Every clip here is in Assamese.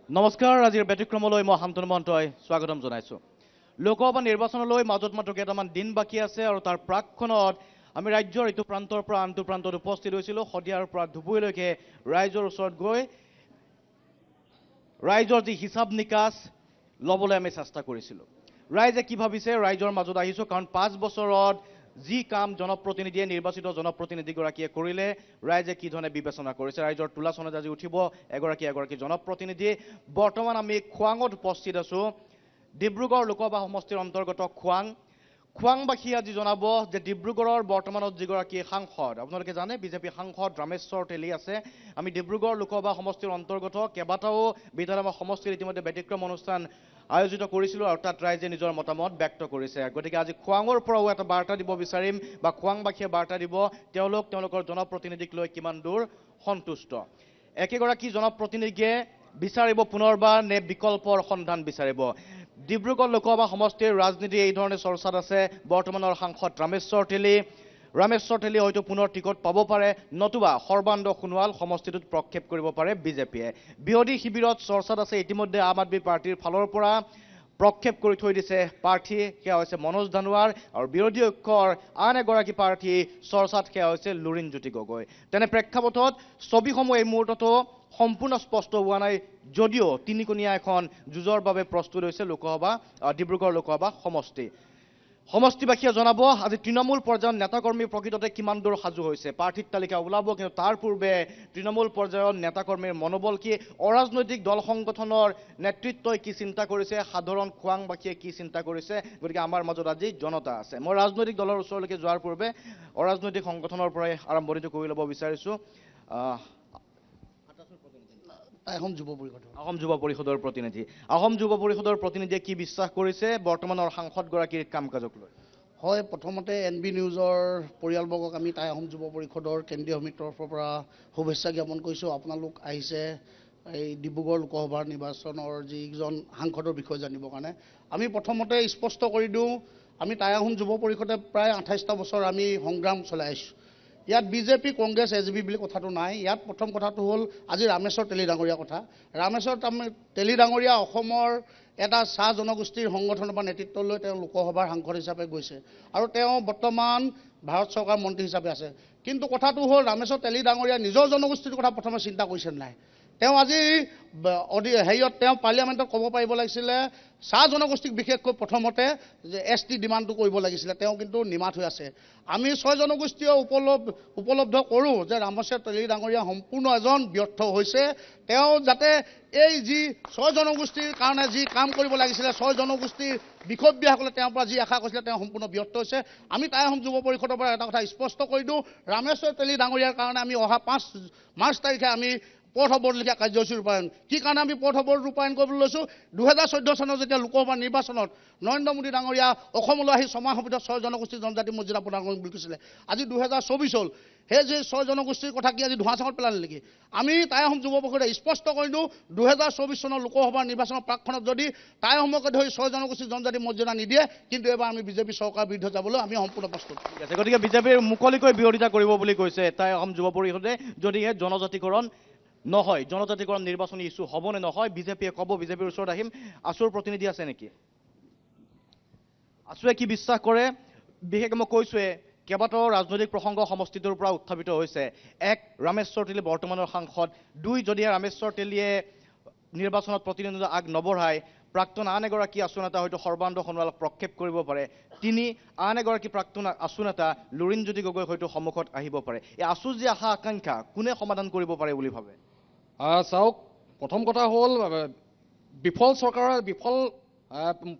নমস্কাৰ আজিৰ ব্যতিক্ৰমলৈ মই শান্তনু মহন্তই স্বাগতম জনাইছো লোকসভা নিৰ্বাচনলৈ মাজত মাত্ৰ কেইটামান দিন বাকী আছে আৰু তাৰ প্ৰাকখনত আমি ৰাজ্যৰ ইটো প্ৰান্তৰ পৰা আনটো প্ৰান্তত উপস্থিত হৈছিলো সদিয়াৰ পৰা ধুবুৰীলৈকে ৰাইজৰ ওচৰত গৈ ৰাইজৰ যি হিচাপ নিকাচ লবলৈ আমি চেষ্টা কৰিছিলো ৰাইজে কি ভাবিছে ৰাইজৰ মাজত আহিছো কাৰণ 5 বছৰত যি কাম জনপ্ৰতিনিধিয়ে নিৰ্বাচিত জনপ্ৰতিনিধিগৰাকীয়ে কৰিলে ৰাইজে কি ধৰণে বিবেচনা কৰিছে ৰাইজৰ তুলাচনত আজি উঠিব এগৰাকী জনপ্ৰতিনিধি বৰ্তমান আমি খোৱাঙত উপস্থিত আছো ডিব্ৰুগড় লোকসভা সমষ্টিৰ অন্তৰ্গত খোৱাংবাসী আজি জনাব যে ডিব্ৰুগড়ৰ বৰ্তমানত যিগৰাকী সাংসদ আপোনালোকে জানে বিজেপি সাংসদ ৰামেশ্বৰ তেলী আছে আমি ডিব্ৰুগড় লোকসভা সমষ্টিৰ অন্তৰ্গত কেইবাটাও বিধানসভা সমষ্টিৰ ইতিমধ্যে ব্যতিক্ৰম অনুষ্ঠান আয়োজিত কৰিছিলো আৰু তাত ৰাইজে নিজৰ মতামত ব্যক্ত কৰিছে গতিকে আজি খোৱাঙৰ পৰাও এটা বাৰ্তা দিব বিচাৰিম বা খোৱাংবাসীয়ে বাৰ্তা দিব তেওঁলোকৰ জনপ্ৰতিনিধিক লৈ কিমান দূৰ সন্তুষ্ট একেগৰাকী জনপ্ৰতিনিধিয়ে বিচাৰিব পুনৰবাৰ নে বিকল্পৰ সন্ধান বিচাৰিব ডিব্ৰুগড় লোকসভা সমষ্টিৰ ৰাজনীতি এই ধৰণে চৰ্চাত আছে বৰ্তমানৰ সাংসদ ৰামেশ্বৰ তেলী হয়তো পুনৰ টিকট পাব পাৰে নতুবা সৰ্বানন্দ সোণোৱাল সমষ্টিটোত প্ৰক্ষেপ কৰিব পাৰে বিজেপিয়ে বিৰোধী শিবিৰত চৰ্চাত আছে ইতিমধ্যে আম আদমি পাৰ্টিৰ ফালৰ পৰা প্ৰক্ষেপ কৰি থৈ দিছে প্ৰাৰ্থী সেয়া হৈছে মনোজ ধানোৱাৰ আৰু বিৰোধী ঐক্যৰ আন এগৰাকী প্ৰাৰ্থী চৰ্চাত সেয়া হৈছে লুৰিণজ্যোতি গগৈ তেনে প্ৰেক্ষাপটত ছবিসমূহ এই মুহূৰ্ততো সম্পূৰ্ণ স্পষ্ট হোৱা নাই যদিও তিনিকোণীয়া এখন যুঁজৰ বাবে প্ৰস্তুত হৈছে ডিব্ৰুগড় লোকসভা সমষ্টিবাসীয়ে জনাব আজি তৃণমূল পৰ্যায়ৰ নেতাকৰ্মী প্ৰকৃততে কিমান দূৰ সাজু হৈছে প্ৰাৰ্থীৰ তালিকা ওলাব কিন্তু তাৰ পূৰ্বে তৃণমূল পৰ্যায়ৰ নেতাকৰ্মীৰ মনোবল কি অৰাজনৈতিক দল সংগঠনৰ নেতৃত্বই কি চিন্তা কৰিছে সাধাৰণ খোৱাংবাসীয়ে কি চিন্তা কৰিছে গতিকে আমাৰ মাজত আজি জনতা আছে মই ৰাজনৈতিক দলৰ ওচৰলৈকে যোৱাৰ পূৰ্বে অৰাজনৈতিক সংগঠনৰ পৰাই আৰম্ভণিটো কৰি ল'ব বিচাৰিছোঁ আহোম যুৱ পৰিষদৰ প্ৰতিনিধিয়ে কি বিশ্বাস কৰিছে বৰ্তমানৰ সাংসদগৰাকীৰ কাম কাজক লৈ হয় প্ৰথমতে NB নিউজৰ পৰিয়ালবৰ্গক আমি আহোম যুৱ পৰিষদৰ কেন্দ্ৰীয় সমিতিৰ তৰফৰ পৰা শুভেচ্ছা জ্ঞাপন কৰিছোঁ আপোনালোক আহিছে এই ডিব্ৰুগড় লোকসভাৰ নিৰ্বাচনৰ যিজন সাংসদৰ বিষয়ে জানিবৰ কাৰণে আমি প্ৰথমতে স্পষ্ট কৰি দিওঁ আমি আহোম যুৱ পৰিষদে প্ৰায় 28টা বছৰ আমি সংগ্ৰাম চলাই আহিছোঁ ইয়াত বিজেপি কংগ্ৰেছ SB বুলি কথাটো নাই ইয়াত প্ৰথম কথাটো হ'ল আজি ৰামেশ্বৰ তেলী ডাঙৰীয়া কথা ৰামেশ্বৰ তেলী ডাঙৰীয়া অসমৰ এটা চাহ জনগোষ্ঠীৰ সংগঠনৰ পৰা নেতৃত্ব লৈ তেওঁ লোকসভাৰ সাংসদ হিচাপে গৈছে আৰু তেওঁ বৰ্তমান ভাৰত চৰকাৰ মন্ত্ৰী হিচাপে আছে কিন্তু কথাটো হ'ল ৰামেশ্বৰ তেলী ডাঙৰীয়া নিজৰ জনগোষ্ঠীৰ কথা প্ৰথমে চিন্তা কৰিছে নাই তেওঁ আজি তেওঁ পাৰ্লিয়ামেণ্টত ক'ব পাৰিব লাগিছিলে চাহ জনগোষ্ঠীক বিশেষকৈ প্ৰথমতে যে ST ডিমাণ্ডটো কৰিব লাগিছিলে তেওঁ কিন্তু নিমাত হৈ আছে আমি 6 জনগোষ্ঠীয় উপলব্ধ কৰোঁ যে ৰামেশ্বৰ তেলী ডাঙৰীয়া সম্পূৰ্ণ এজন ব্যৰ্থ হৈছে তেওঁ যাতে এই যি 6 জনগোষ্ঠীৰ কাৰণে যি কাম কৰিব লাগিছিলে 6 জনগোষ্ঠীৰ বিষয়ববীয়াসকলে তেওঁৰ পৰা যি আশা কৰিছিলে তেওঁ সম্পূৰ্ণ ব্যৰ্থ হৈছে আমি আহোম যুৱ পৰিষদৰ পৰা এটা কথা স্পষ্ট কৰি দিওঁ ৰামেশ্বৰ তেলী ডাঙৰীয়াৰ কাৰণে আমি অহা 5 মাৰ্চ তাৰিখে আমি পথ অৱৰোধ কাৰ্যসূচী ৰূপায়ণ কি কাৰণে আমি পথ অৱৰোধ ৰূপায়ণ কৰিবলৈ লৈছোঁ 2014 চনত যেতিয়া লোকসভা নিৰ্বাচনত নৰেন্দ্ৰ মোদী ডাঙৰীয়া অসমলৈ আহি ছমাহৰ ভিতৰত 6 জনগোষ্ঠী জনজাতি মৰ্যাদা প্ৰদান কৰিম বুলি কৈছিলে আজি 2024 হ'ল সেই যে 6 জনগোষ্ঠীৰ কথা কি আজি ধোঁৱা চাঙত পেলালে নেকি আমি আহোম যুৱ পৰিষদে স্পষ্ট কৰি দিওঁ 2024 চনৰ লোকসভা নিৰ্বাচনৰ প্ৰাকখনত যদি আহোমকে ধৰি 6 জনগোষ্ঠী জনজাতি মৰ্যাদা নিদিয়ে কিন্তু এবাৰ আমি বিজেপি চৰকাৰৰ বিৰুদ্ধে যাবলৈ আমি সম্পূৰ্ণ প্ৰস্তুত আছে গতিকে বিজেপিৰ মুকলিকৈ বিৰোধিতা কৰিব বুলি কৈছে আহোম যুৱ পৰিষদে যদিহে জনজাতিকৰণ নহয় জনজাতিকৰণ নিৰ্বাচনী ইস্যু হ'ব নে নহয় বিজেপিয়ে ক'ব বিজেপিৰ ওচৰত আহিম আছুৰ প্ৰতিনিধি আছে নেকি আছুৱে কি বিশ্বাস কৰে বিশেষকৈ মই কৈছোৱে কেইবাটাও ৰাজনৈতিক প্ৰসংগ সমষ্টিটোৰ পৰা উত্থাপিত হৈছে এক ৰামেশ্বৰ তেলী বৰ্তমানৰ সাংসদ দুই যদিহে ৰামেশ্বৰ তেলীয়ে নিৰ্বাচনত প্ৰতিদ্বন্দ্বিতা আগ নবঢ়ায় প্ৰাক্তন আন এগৰাকী আছু নেতা হয়তো সৰ্বানন্দ সোণোৱালক প্ৰক্ষেপ কৰিব পাৰে তিনি আন এগৰাকী প্ৰাক্তন আছু নেতা লুৰিণজ্যোতি গগৈ হয়তো সন্মুখত আহিব পাৰে এই আছু যি আশা আকাংক্ষা কোনে সমাধান কৰিব পাৰে বুলি ভাবে চাওক প্ৰথম কথা হ'ল বিফল চৰকাৰৰ বিফল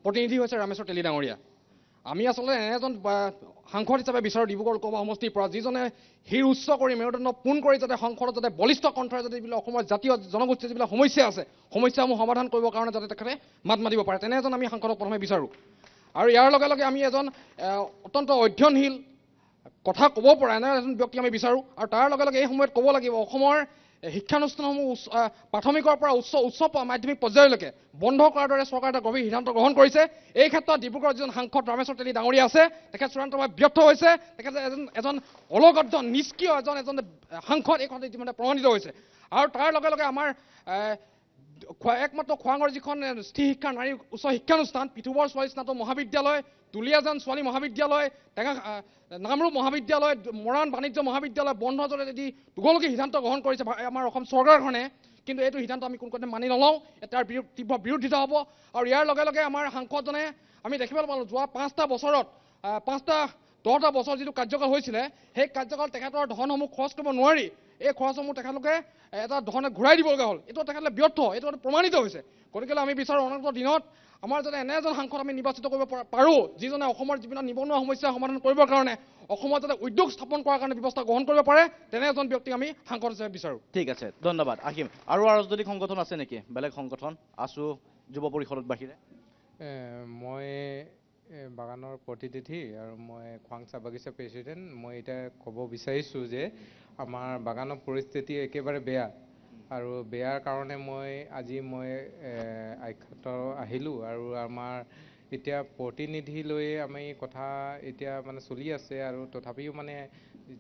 প্ৰতিনিধি হৈছে ৰামেশ্বৰ তেলী ডাঙৰীয়া আমি আচলতে এজন সাংসদ হিচাপে বিচাৰোঁ ডিব্ৰুগড় লোকসভা সমষ্টিৰ পৰা যিজনে শিৰ উচ্চ কৰি মেৰুদণ্ড পোন কৰি যাতে সংসদত যাতে বলিষ্ঠ কণ্ঠৰে যাতে যিবিলাক অসমৰ জাতীয় জনগোষ্ঠীৰ যিবিলাক সমস্যা আছে সমস্যাসমূহ সমাধান কৰিবৰ কাৰণে যাতে তেখেতে মাত মাতিব পাৰে তেনে এজন আমি সাংসদক প্ৰথমে বিচাৰোঁ আৰু ইয়াৰ লগে লগে আমি এজন অত্যন্ত অধ্যয়নশীল কথা ক'ব পৰা এনে এজন ব্যক্তি আমি বিচাৰোঁ আৰু তাৰ লগে লগে এই সময়ত ক'ব লাগিব অসমৰ শিক্ষানুষ্ঠানসমূহ প্ৰাথমিকৰ পৰা উচ্চ মাধ্যমিক পৰ্যায়লৈকে বন্ধ কৰাৰ দৰে চৰকাৰে এটা গভীৰ সিদ্ধান্ত গ্ৰহণ কৰিছে এই ক্ষেত্ৰত ডিব্ৰুগড়ৰ যিজন সাংসদ ৰামেশ্বৰ তেলী ডাঙৰীয়া আছে তেখেত চূড়ান্তভাৱে ব্যৰ্থ হৈছে তেখেতে এজন অলগদ্ধ নিষ্ক্ৰিয় এজন সাংসদ এই কথাটো ইতিমধ্যে প্ৰমাণিত হৈছে আৰু তাৰ লগে লগে আমাৰ একমাত্ৰ খোৱাঙৰ যিখন স্থিৰ শিক্ষা নাৰী উচ্চ শিক্ষানুষ্ঠান পৃথুবৰ ছোৱালী স্নাতক মহাবিদ্যালয়, তুলিয়াজান ছোৱালী মহাবিদ্যালয়, নামৰূপ মহাবিদ্যালয়, মৰাণ বাণিজ্য মহাবিদ্যালয় বন্ধ যদি দুগলকীয় সিদ্ধান্ত গ্ৰহণ কৰিছে আমাৰ অসম চৰকাৰখনে, কিন্তু এইটো সিদ্ধান্ত আমি কোনোপধ্যে মানি নলওঁ। তাৰ তীব্ৰ বিৰোধিতা হ'ব। আৰু ইয়াৰ লগে লগে আমাৰ সাংসদজনে আমি দেখিবলৈ পালোঁ যোৱা 5টা বছৰত 10টা বছৰ যিটো কাৰ্যকাল হৈছিলে সেই কাৰ্যকাল তেখেতৰ ধনসমূহ খৰচ কৰিব নোৱাৰি এই খৰচসমূহ তেখেতলোকে এটা ধৰণে ঘূৰাই দিবলগা হ'ল। এইটো তেখেতলোকে ব্যৰ্থ, এইটো প্ৰমাণিত হৈছে। গতিকে আমি বিচাৰোঁ অনাগত দিনত আমাৰ যাতে এনে এজন সাংসদ আমি নিৰ্বাচিত কৰিব পাৰোঁ যিজনে অসমৰ বিভিন্ন নিবনুৱা সমস্যা সমাধান কৰিবৰ কাৰণে অসমত যাতে উদ্যোগ স্থাপন কৰাৰ কাৰণে ব্যৱস্থা গ্ৰহণ কৰিব পাৰে তেনে এজন ব্যক্তিক আমি সাংসদ হিচাপে বিচাৰোঁ। ঠিক আছে, ধন্যবাদ। আহিম আৰু ৰাজনৈতিক সংগঠন আছে নেকি, বেলেগ সংগঠন আছো যুৱ পৰিষদত বাহিৰে? মই বাগানৰ প্ৰতিনিধি আৰু মই খোৱাং চাহ বাগিচা প্ৰেচিডেণ্ট। মই এতিয়া ক'ব বিচাৰিছোঁ যে আমাৰ বাগানৰ পৰিস্থিতি একেবাৰে বেয়া আৰু বেয়াৰ কাৰণে আজি আখ্যাত আহিলোঁ আৰু আমাৰ এতিয়া প্ৰতিনিধি লৈ আমি কথা এতিয়া মানে চলি আছে আৰু তথাপিও মানে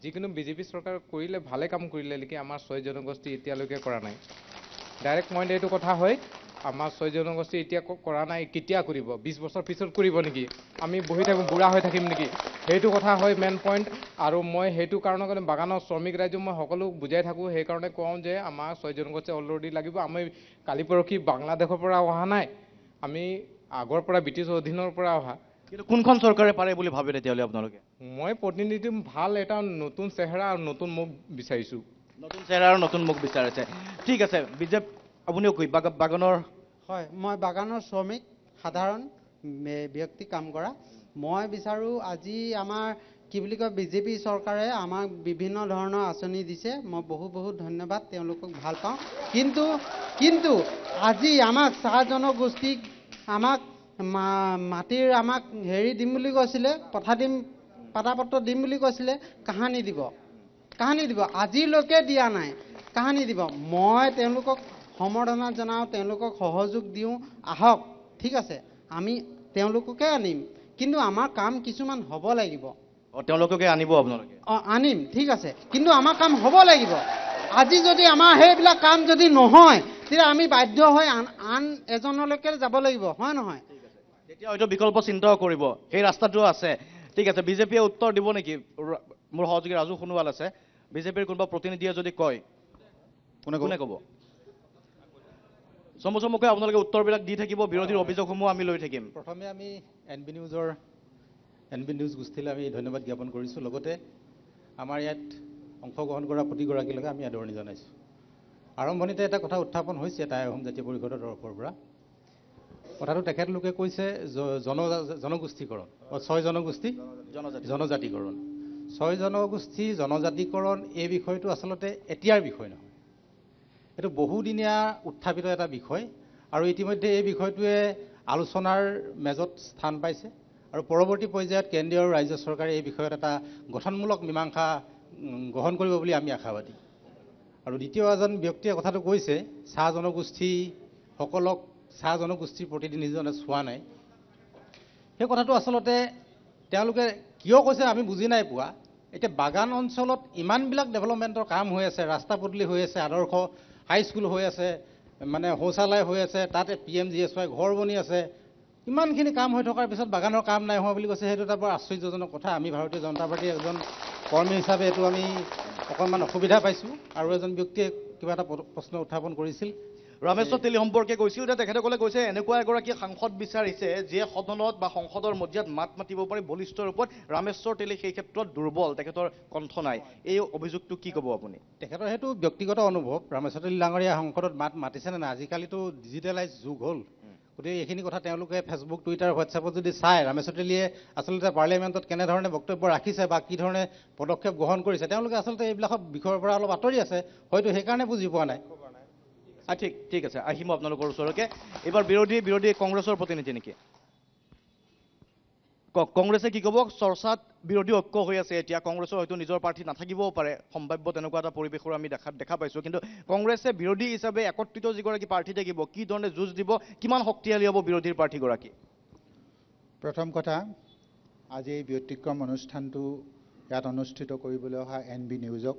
যিকোনো বিজেপি চৰকাৰ কৰিলে ভালে কাম কৰিলে নেকি, আমাৰ 6 জনগোষ্ঠী এতিয়ালৈকে কৰা নাই। ডাইৰেক্ট পইণ্ট এইটো কথা হয়, আমাৰ 6 জনগোষ্ঠী এতিয়া কৰা নাই, কেতিয়া কৰিব? 20 বছৰ পিছত কৰিব নেকি? আমি বহি থাকোঁ বুঢ়া হৈ থাকিম নেকি? সেইটো কথা হয় মেইন পইণ্ট। আৰু মই সেইটো কাৰণে বাগানৰ শ্ৰমিক ৰাইজক মই সকলো বুজাই থাকোঁ। সেইকাৰণে কওঁ যে আমাৰ 6 জনগোষ্ঠী অলৰেডি লাগিব। আমি কালি পৰহি বাংলাদেশৰ পৰা অহা নাই, আমি আগৰ পৰা ব্ৰিটিছৰ অধীনৰ পৰা অহা। কিন্তু কোনখন চৰকাৰে পাৰে বুলি ভাবে তেতিয়াহ'লে আপোনালোকে? মই প্ৰতিনিধি ভাল এটা নতুন চেহেৰা আৰু নতুন মুখ বিচাৰিছোঁ। নতুন চেহেৰা আৰু নতুন মুখ বিচাৰিছে। ঠিক আছে, বিজেপি আপুনিও কৈ বাগানৰ? হয়, মই বাগানৰ শ্ৰমিক, সাধাৰণ ব্যক্তি কাম কৰা। মই বিচাৰোঁ আজি আমাৰ কি বুলি কয় বিজেপি চৰকাৰে আমাক বিভিন্ন ধৰণৰ আঁচনি দিছে, মই বহুত ধন্যবাদ, তেওঁলোকক ভাল পাওঁ। কিন্তু আজি আমাক চাহ জনগোষ্ঠীক আমাক মাটিৰ আমাক দিম বুলি কৈছিলে, পাটাপত্ৰ দিম বুলি কৈছিলে, কাহানি দিব আজিলৈকে দিয়া নাই, কাহানি দিব। মই তেওঁলোকক সম্বৰ্ধনা জনাওঁ, তেওঁলোকক সহযোগ দিওঁ, আহক ঠিক আছে আমি তেওঁলোককে আনিম, কিন্তু আমাৰ কাম কিছুমান হ'ব লাগিব। তেওঁলোককে আনিব আপোনালোকে? আনিম ঠিক আছে, কিন্তু আমাৰ কাম হ'ব লাগিব। আজি যদি আমাৰ সেইবিলাক কাম যদি নহয় তেতিয়া আমি বাধ্য হৈ আন এজনলৈকে যাব লাগিব, হয় নহয়? তেতিয়া হয়তো বিকল্প চিন্তাও কৰিব, সেই ৰাস্তাটো আছে। ঠিক আছে, বিজেপিয়ে উত্তৰ দিব নেকি? মোৰ সহযোগী ৰাজু সোণোৱাল আছে, বিজেপিৰ কোনোবা প্ৰতিনিধিয়ে যদি কয় কোনে ক'ব? চমুকৈ আপোনালোকে উত্তৰবিলাক দি থাকিব, বিৰোধীৰ অভিযোগসমূহ আমি লৈ থাকিম। প্ৰথমে আমি NB নিউজ গোষ্ঠীলৈ আমি ধন্যবাদ জ্ঞাপন কৰিছোঁ। লগতে আমাৰ ইয়াত অংশগ্ৰহণ কৰা প্ৰতিগৰাকীলৈকে আমি আদৰণি জনাইছোঁ। আৰম্ভণিতে এটা কথা উত্থাপন হৈছে টাই আহোম জাতীয় পৰিষদৰ তৰফৰ পৰা। কথাটো তেখেতলোকে কৈছে জনগোষ্ঠীকৰণ, 6 জনগোষ্ঠী জনজাতিকৰণ। 6 জনগোষ্ঠী জনজাতিকৰণ এই বিষয়টো আচলতে এতিয়াৰ বিষয় নহয়, এইটো বহুদিনীয়া উত্থাপিত এটা বিষয় আৰু ইতিমধ্যে এই বিষয়টোৱে আলোচনাৰ মেজত স্থান পাইছে আৰু পৰৱৰ্তী পৰ্যায়ত কেন্দ্ৰীয় আৰু ৰাজ্য চৰকাৰে এই বিষয়ত এটা গঠনমূলক মীমাংসা গ্ৰহণ কৰিব বুলি আমি আশাবাদী। আৰু দ্বিতীয় এজন ব্যক্তিয়ে কথাটো কৈছে চাহ জনগোষ্ঠীসকলক চাহ জনগোষ্ঠীৰ প্ৰতিনিধিজনে চোৱা নাই। সেই কথাটো আচলতে তেওঁলোকে কিয় কৈছে আমি বুজি নাই পোৱা। এতিয়া বাগান অঞ্চলত ইমানবিলাক ডেভেলপমেণ্টৰ কাম হৈ আছে, ৰাস্তা পদূলি হৈ আছে, আদৰ্শ হাইস্কুল হৈ আছে, মানে শৌচালয় হৈ আছে, তাতে PMGSY ঘৰ বনি আছে, ইমানখিনি কাম হৈ থকাৰ পিছত বাগানৰ কাম নাই হোৱা বুলি কৈছে। সেইটো এটা বৰ আশ্চৰ্যজনক কথা। আমি ভাৰতীয় জনতা পাৰ্টীৰ এজন কৰ্মী হিচাপে এইটো আমি অকণমান অসুবিধা পাইছোঁ। আৰু এজন ব্যক্তিয়ে কিবা এটা প্ৰশ্ন উত্থাপন কৰিছিল, ৰামেশ্বৰ তেলী সম্পৰ্কে কৈছিল যে তেখেতসকলে কৈছে এনেকুৱা এগৰাকী সাংসদ বিচাৰিছে যিয়ে সদনত বা সংসদৰ মজিয়াত মাত মাতিব পাৰি বলিষ্ঠ ৰূপত। ৰামেশ্বৰ তেলী সেই ক্ষেত্ৰত দুৰ্বল, তেখেতৰ কণ্ঠ নাই। এই অভিযোগটো কি ক'ব আপুনি? তেখেতৰ সেইটো ব্যক্তিগত অনুভৱ। ৰামেশ্বৰ তেলী ডাঙৰীয়া সংসদত মাত মাতিছেনে নাই? আজিকালিতো ডিজিটেলাইজ যুগ হ'ল, গতিকে এইখিনি কথা তেওঁলোকে ফেচবুক, টুইটাৰ, হোৱাটছএপত যদি চায় ৰামেশ্বৰ তেলীয়ে আচলতে পাৰ্লিয়ামেণ্টত কেনেধৰণে বক্তব্য ৰাখিছে বা কি ধৰণে পদক্ষেপ গ্ৰহণ কৰিছে, তেওঁলোকে আচলতে এইবিলাক বিষয়ৰ পৰা অলপ আঁতৰি আছে, হয়তো সেইকাৰণে বুজি পোৱা নাই। ঠিক আছে, আহিম আপোনালোকৰ ওচৰলৈকে। এইবাৰ বিৰোধী কংগ্ৰেছৰ প্ৰতিনিধি নেকি? কংগ্ৰেছে কি ক'ব? চৰ্চাত বিৰোধী ঐক্য হৈ আছে এতিয়া, কংগ্ৰেছৰ হয়তো নিজৰ প্ৰাৰ্থী নাথাকিবও পাৰে, সম্ভাৱ্য তেনেকুৱা এটা পৰিৱেশৰ আমি দেখা পাইছোঁ। কিন্তু কংগ্ৰেছে বিৰোধী হিচাপে একত্ৰিত যিগৰাকী প্ৰাৰ্থী থাকিব, কি ধৰণে যুঁজ দিব, কিমান শক্তিশালী হ'ব বিৰোধীৰ প্ৰাৰ্থীগৰাকী? প্ৰথম কথা, আজি এই ব্যতিক্ৰম অনুষ্ঠানটো ইয়াত অনুষ্ঠিত কৰিবলৈ অহা NB নিউজক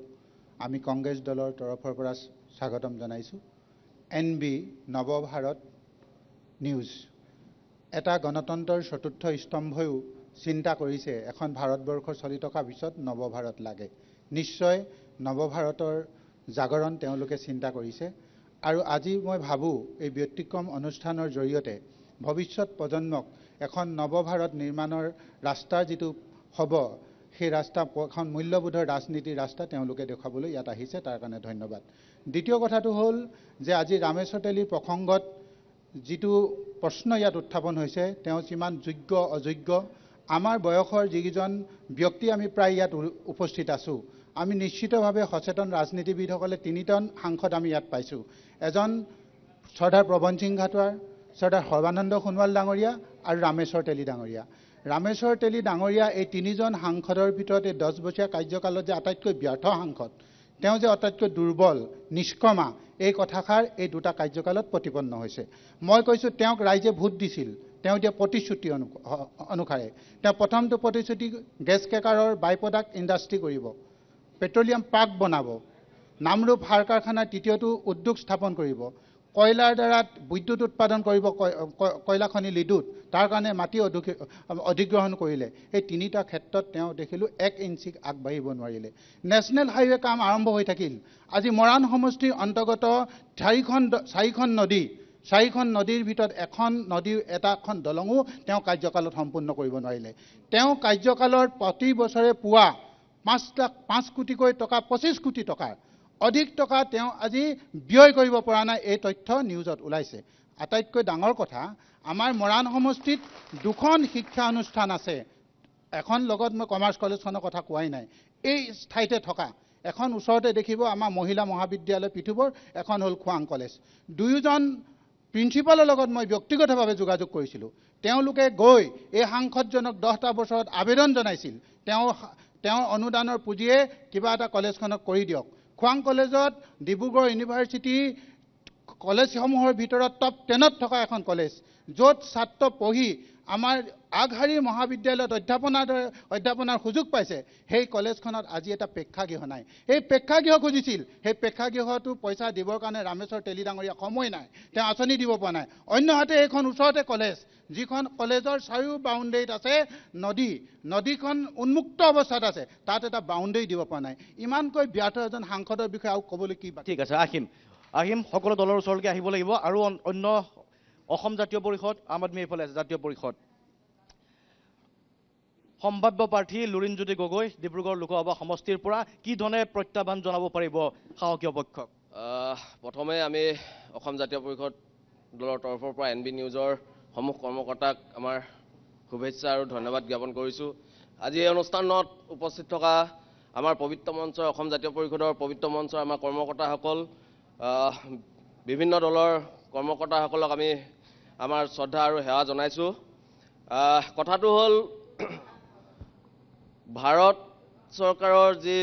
আমি কংগ্ৰেছ দলৰ তৰফৰ পৰা স্বাগতম জনাইছোঁ। NB নৱভাৰত নিউজ এটা গণতন্ত্ৰৰ চতুৰ্থ স্তম্ভও চিন্তা কৰিছে এখন ভাৰতবৰ্ষৰ চলি থকা পিছত নৱভাৰত লাগে নিশ্চয় নৱভাৰতৰ জাগৰণ তেওঁলোকে চিন্তা কৰিছে আৰু আজি মই ভাবোঁ এই ব্যতিক্ৰম অনুষ্ঠানৰ জৰিয়তে ভৱিষ্যত প্ৰজন্মক এখন নৱভাৰত নিৰ্মাণৰ ৰাস্তাৰ যিটো হ'ব সেই ৰাস্তা এখন মূল্যবোধৰ ৰাজনীতিৰ ৰাস্তা তেওঁলোকে দেখাবলৈ ইয়াত আহিছে তাৰ কাৰণে ধন্যবাদ দ্বিতীয় কথাটো হ'ল যে আজি ৰামেশ্বৰ তেলীৰ প্ৰসংগত যিটো প্ৰশ্ন ইয়াত উত্থাপন হৈছে তেওঁ যিমান যোগ্য অযোগ্য আমাৰ বয়সৰ যিজন ব্যক্তি আমি প্ৰায় ইয়াত উপস্থিত আছোঁ আমি নিশ্চিতভাৱে সচেতন ৰাজনীতিবিদসকলে তিনিজন সাংসদ আমি ইয়াত পাইছোঁ এজন চৰ্দাৰ প্ৰবন সিং ঘাটোৱাৰ চৰ্দাৰ সৰ্বানন্দ সোণোৱাল ডাঙৰীয়া আৰু ৰামেশ্বৰ তেলী ডাঙৰীয়া ৰামেশ্বৰ তেলী ডাঙৰীয়া এই তিনিজন সাংসদৰ ভিতৰত এই 10 বছৰীয়া কাৰ্যকালত যে আটাইতকৈ ব্যৰ্থ সাংসদ তেওঁ যে আটাইতকৈ দুৰ্বল নিষ্কমা এই কথাষাৰ এই দুটা কাৰ্যকালত প্ৰতিপন্ন হৈছে মই কৈছোঁ তেওঁক ৰাইজে ভোট দিছিল তেওঁ দিয়া প্ৰতিশ্ৰুতি অনুসাৰে তেওঁ প্ৰথমটো প্ৰতিশ্ৰুতি গেছ কেকাৰৰ বাই প্ৰডাক্ট ইণ্ডাষ্ট্ৰি কৰিব পেট্ৰলিয়াম পাৰ্ক বনাব নামৰূপ সাৰ কাৰখানাৰ তৃতীয়টো উদ্যোগ স্থাপন কৰিব কয়লাৰ দ্বাৰা বিদ্যুৎ উৎপাদন কৰিব কয়লা খনি লিডুত তাৰ কাৰণে মাটি অধিগ্ৰহণ কৰিলে এই তিনিটা ক্ষেত্ৰত তেওঁ দেখিলোঁ 1 ইঞ্চি আগবাঢ়িব নোৱাৰিলে নেশ্যনেল হাইৱে কাম আৰম্ভ হৈ থাকিল আজি মৰাণ সমষ্টিৰ অন্তৰ্গত 4খন নদীৰ ভিতৰত এখন নদীৰ এখন দলঙো তেওঁ কাৰ্যকালত সম্পূৰ্ণ কৰিব নোৱাৰিলে তেওঁ কাৰ্যকালৰ প্ৰতি বছৰে পোৱা 5 কোটিকৈ টকা 25 কোটি টকাৰ অধিক টকা তেওঁ আজি ব্যয় কৰিব পৰা নাই এই তথ্য নিউজত ওলাইছে আটাইতকৈ ডাঙৰ কথা আমাৰ মৰাণ সমষ্টিত দুখন শিক্ষা অনুষ্ঠান আছে এখন লগত মই কমাৰ্চ কলেজখনৰ কথা কোৱাই নাই এই ঠাইতে থকা এখন ওচৰতে দেখিব আমাৰ মহিলা মহাবিদ্যালয় পিঠুবৰ এখন হ'ল খোৱাং কলেজ দুয়োজন প্ৰিন্সিপালৰ লগত মই ব্যক্তিগতভাৱে যোগাযোগ কৰিছিলোঁ তেওঁলোকে গৈ এই সাংসদজনক 10টা বছৰত আবেদন জনাইছিল তেওঁ অনুদানৰ পুঁজিয়ে কিবা এটা কলেজখনক কৰি দিয়ক খোৱাং কলেজত ডিব্ৰুগড় ইউনিভাৰ্চিটি কলেজসমূহৰ ভিতৰত টপ 10ত থকা এখন কলেজ য'ত ছাত্ৰ পঢ়ি আমাৰ আগশাৰীৰ মহাবিদ্যালয়ত অধ্যাপনাৰ সুযোগ পাইছে সেই কলেজখনত আজি এটা প্ৰেক্ষাগৃহ নাই এই প্ৰেক্ষাগৃহ খুজিছিল সেই প্ৰেক্ষাগৃহটো পইচা দিবৰ কাৰণে ৰামেশ্বৰ তেলী ডাঙৰীয়া সময় নাই তেওঁ আঁচনি দিব পৰা নাই অন্যহাতে এইখন ওচৰতে কলেজ যিখন কলেজৰ চাৰিও বাউণ্ডেৰীত আছে নদীখন উন্মুক্ত অৱস্থাত আছে তাত এটা বাউণ্ডেৰী দিব পৰা নাই ইমানকৈ ব্যৰ্থ এজন সাংসদৰ বিষয়ে আৰু ক'বলৈ কি ঠিক আছে আহিম সকলো দলৰ ওচৰলৈকে আহিব লাগিব আৰু অন্য অসম জাতীয় পৰিষদ আম আদমি এইফালে আছে জাতীয় পৰিষদ সম্ভাব্য প্ৰাৰ্থী লুৰিণজ্যোতি গগৈ ডিব্ৰুগড় লোকসভা সমষ্টিৰ পৰা কি ধৰণে প্ৰত্যাহ্বান জনাব পাৰিব সাহসীয় পক্ষক প্ৰথমে আমি অসম জাতীয় পৰিষদ দলৰ তৰফৰ পৰা NB নিউজৰ সমূহ কৰ্মকৰ্তাক আমাৰ শুভেচ্ছা আৰু ধন্যবাদ জ্ঞাপন কৰিছোঁ আজি এই অনুষ্ঠানত উপস্থিত থকা আমাৰ পবিত্ৰ মঞ্চৰ অসম জাতীয় পৰিষদৰ পবিত্ৰ মঞ্চৰ আমাৰ কৰ্মকৰ্তাসকল বিভিন্ন দলৰ কৰ্মকৰ্তাসকলক আমি আমাৰ শ্ৰদ্ধা আৰু সেৱা জনাইছোঁ কথাটো হ'ল ভাৰত চৰকাৰৰ যি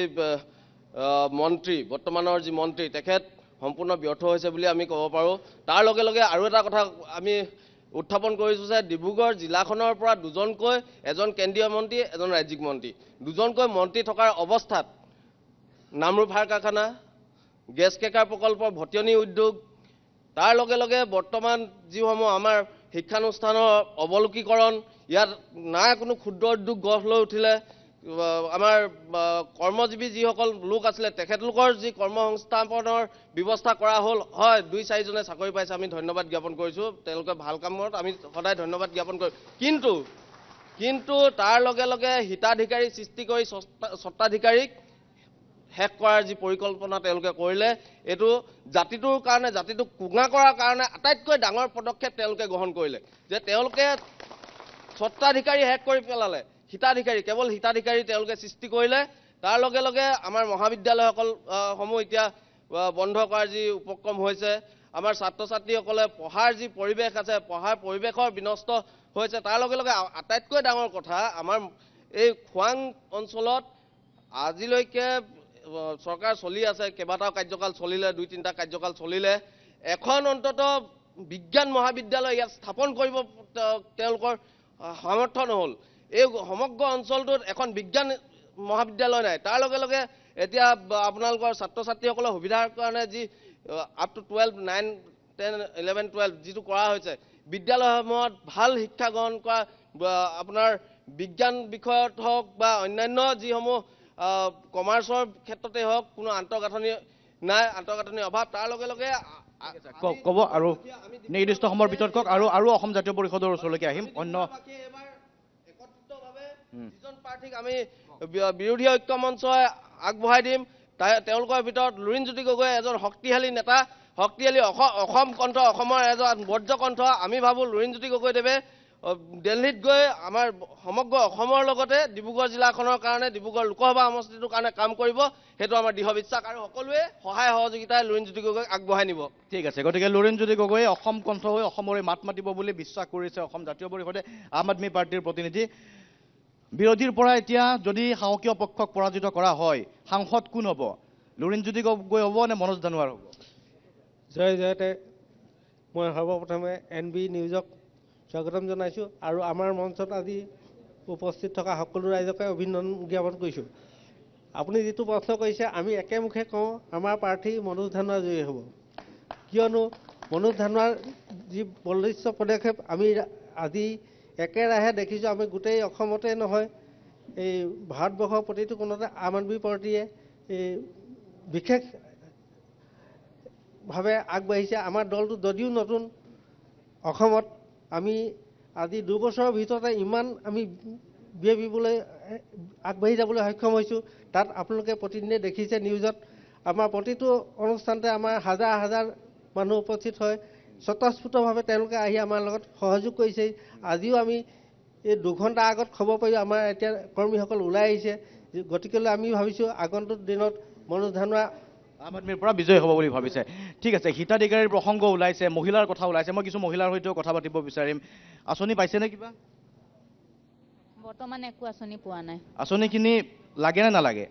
মন্ত্ৰী বৰ্তমানৰ যি মন্ত্ৰী তেখেত সম্পূৰ্ণ ব্যৰ্থ হৈছে বুলি আমি ক'ব পাৰোঁ তাৰ লগে লগে আৰু এটা কথা আমি উত্থাপন কৰিছোঁ যে ডিব্ৰুগড় জিলাখনৰ পৰা দুজনকৈ এজন কেন্দ্ৰীয় মন্ত্ৰী এজন ৰাজ্যিক মন্ত্ৰী দুজনকৈ মন্ত্ৰী থকাৰ অৱস্থাত নামৰূপ সাৰ কাৰখানা গেছ কেকাৰ প্ৰকল্পৰ ভটিয়নি উদ্যোগ তাৰ লগে লগে বৰ্তমান যিসমূহ আমাৰ শিক্ষানুষ্ঠানৰ অৱলোকীকৰণ ইয়াত নাই কোনো ক্ষুদ্ৰ উদ্যোগ গঢ় লৈ উঠিলে আমাৰ কৰ্মজীৱী যিসকল লোক আছিলে তেখেতলোকৰ যি কৰ্মসংস্থাপনৰ ব্যৱস্থা কৰা হ'ল হয় 2-4জনে চাকৰি পাইছে আমি ধন্যবাদ জ্ঞাপন কৰিছোঁ তেওঁলোকে ভাল কামত আমি সদায় ধন্যবাদ জ্ঞাপন কৰোঁ কিন্তু তাৰ লগে লগে হিতাধিকাৰী সৃষ্টি কৰি স্বত্বাধিকাৰীক শেষ কৰাৰ যি পৰিকল্পনা তেওঁলোকে কৰিলে এইটো জাতিটোৰ কাৰণে জাতিটোক কুঙা কৰাৰ কাৰণে আটাইতকৈ ডাঙৰ পদক্ষেপ তেওঁলোকে গ্ৰহণ কৰিলে যে তেওঁলোকে স্বত্বাধিকাৰী শেষ কৰি পেলালে হিতাধিকাৰী কেৱল হিতাধিকাৰী তেওঁলোকে সৃষ্টি কৰিলে তাৰ লগে লগে আমাৰ মহাবিদ্যালয়সকল সমূহ এতিয়া বন্ধ কৰাৰ যি উপক্ৰম হৈছে আমাৰ ছাত্ৰ ছাত্ৰীসকলে পঢ়াৰ যি পৰিৱেশ আছে পঢ়াৰ পৰিৱেশৰ বিনষ্ট হৈছে তাৰ লগে লগে আটাইতকৈ ডাঙৰ কথা আমাৰ এই খোৱাং অঞ্চলত আজিলৈকে চৰকাৰ চলি আছে কেইবাটাও কাৰ্যকাল চলিলে 2-3টা কাৰ্যকাল চলিলে এখন অন্ততঃ বিজ্ঞান মহাবিদ্যালয় ইয়াত স্থাপন কৰিব তেওঁলোকৰ সামৰ্থ্য নহ'ল এই সমগ্ৰ অঞ্চলটোত এখন বিজ্ঞান মহাবিদ্যালয় নাই তাৰ লগে লগে এতিয়া আপোনালোকৰ ছাত্ৰ ছাত্ৰীসকলৰ সুবিধাৰ কাৰণে যি আপ টু 12, 9 10, 11, 12 যিটো কৰা হৈছে বিদ্যালয়সমূহত ভাল শিক্ষা গ্ৰহণ কৰা আপোনাৰ বিজ্ঞান বিষয়ত হওক বা অন্যান্য যিসমূহ কমাৰ্চৰ ক্ষেত্ৰতে হওক কোনো আন্তঃগাঁথনি নাই, আন্তঃগাঁথনিৰ অভাৱ। তাৰ লগে লগে ক'ব আৰু নিৰ্দিষ্ট সময়ৰ ভিতৰত কওক আৰু অসম জাতীয় পৰিষদৰ ওচৰলৈকে আহিম। অন্য একত্ৰিতভাৱে যিজন প্ৰাৰ্থীক আমি বিৰোধী ঐক্য মঞ্চই আগবঢ়াই দিম তেওঁলোকৰ ভিতৰত লুৰিণজ্যোতি গগৈ এজন শক্তিশালী নেতা, শক্তিশালী অসম কণ্ঠ, অসমৰ এজন বজ্ৰকণ্ঠ। আমি ভাবোঁ লুৰিণজ্যোতি গগৈদেৱে দিল্লীত গৈ আমাৰ সমগ্ৰ অসমৰ লগতে ডিব্ৰুগড় জিলাখনৰ কাৰণে, ডিব্ৰুগড় লোকসভা সমষ্টিটোৰ কাৰণে কাম কৰিব, সেইটো আমাৰ দৃঢ় বিশ্বাস আৰু সকলোৱে সহায় সহযোগিতাই লুৰিণজ্যোতি গগৈক আগবঢ়াই নিব। ঠিক আছে, গতিকে লুৰিণজ্যোতি গগৈ অসম কণ্ঠ হৈ অসমৰে মাত মাতিব বুলি বিশ্বাস কৰিছে অসম জাতীয় পৰিষদে। আম আদমি পাৰ্টিৰ প্ৰতিনিধি, বিৰোধীৰ পৰা এতিয়া যদি সাহসীয় পক্ষক পৰাজিত কৰা হয়, সাংসদ কোন হ'ব? লুৰিণজ্যোতি গগৈ হ'ব নে মনোজ ধানোৱাৰ হ'ব? জয় জয়তে মই সৰ্বপ্ৰথমে NB নিউজক স্বাগতম জনাইছোঁ আৰু আমাৰ মঞ্চত আজি উপস্থিত থকা সকলো ৰাইজকে অভিনন্দন জ্ঞাপন কৰিছোঁ। আপুনি যিটো প্ৰশ্ন কৰিছে আমি একেমুখে কওঁ, আমাৰ প্ৰাৰ্থী মনোজ ধানোৱাৰ জয়ী হ'ব। কিয়নো মনোজ ধানোৱাৰ যি বলিষ্ঠ পদক্ষেপ আমি আজি একেৰাহে দেখিছোঁ, আমি গোটেই অসমতে নহয় এই ভাৰতবৰ্ষৰ প্ৰতিটো কোণতে আম আদমি পাৰ্টীয়ে বিশেষভাৱে আগবাঢ়িছে। আমাৰ দলটো যদিও নতুন, অসমত আমি আজি 2 বছৰৰ ভিতৰতে ইমান আমি বিয়পিবলৈ আগবাঢ়ি যাবলৈ সক্ষম হৈছোঁ। তাত আপোনালোকে প্ৰতিদিনে দেখিছে নিউজত, আমাৰ প্ৰতিটো অনুষ্ঠানতে আমাৰ হাজাৰ হাজাৰ মানুহ উপস্থিত হয়। স্বতঃস্ফূৰ্তভাৱে তেওঁলোকে আহি আমাৰ লগত সহযোগ কৰিছে। আজিও আমি এই 2 ঘণ্টা আগত খবৰ পাইছোঁ আমাৰ এতিয়া কৰ্মীসকল ওলাই আহিছে। গতিকেলৈ আমি ভাবিছোঁ আগন্তুক দিনত মনোজ ধানোৱা আম আদমিৰ পৰা বিজয় হ'ব বুলি ভাবিছে। ঠিক আছে, হিতাধিকাৰীৰ প্ৰসংগ ওলাইছে, মহিলাৰ কথা ওলাইছে, মই কিছু মহিলাৰ সৈতেও কথা পাতিব বিচাৰিম। আঁচনি পাইছেনে কিবা? বৰ্তমান একো আঁচনি পোৱা নাই। আঁচনিখিনি লাগে নে নালাগে?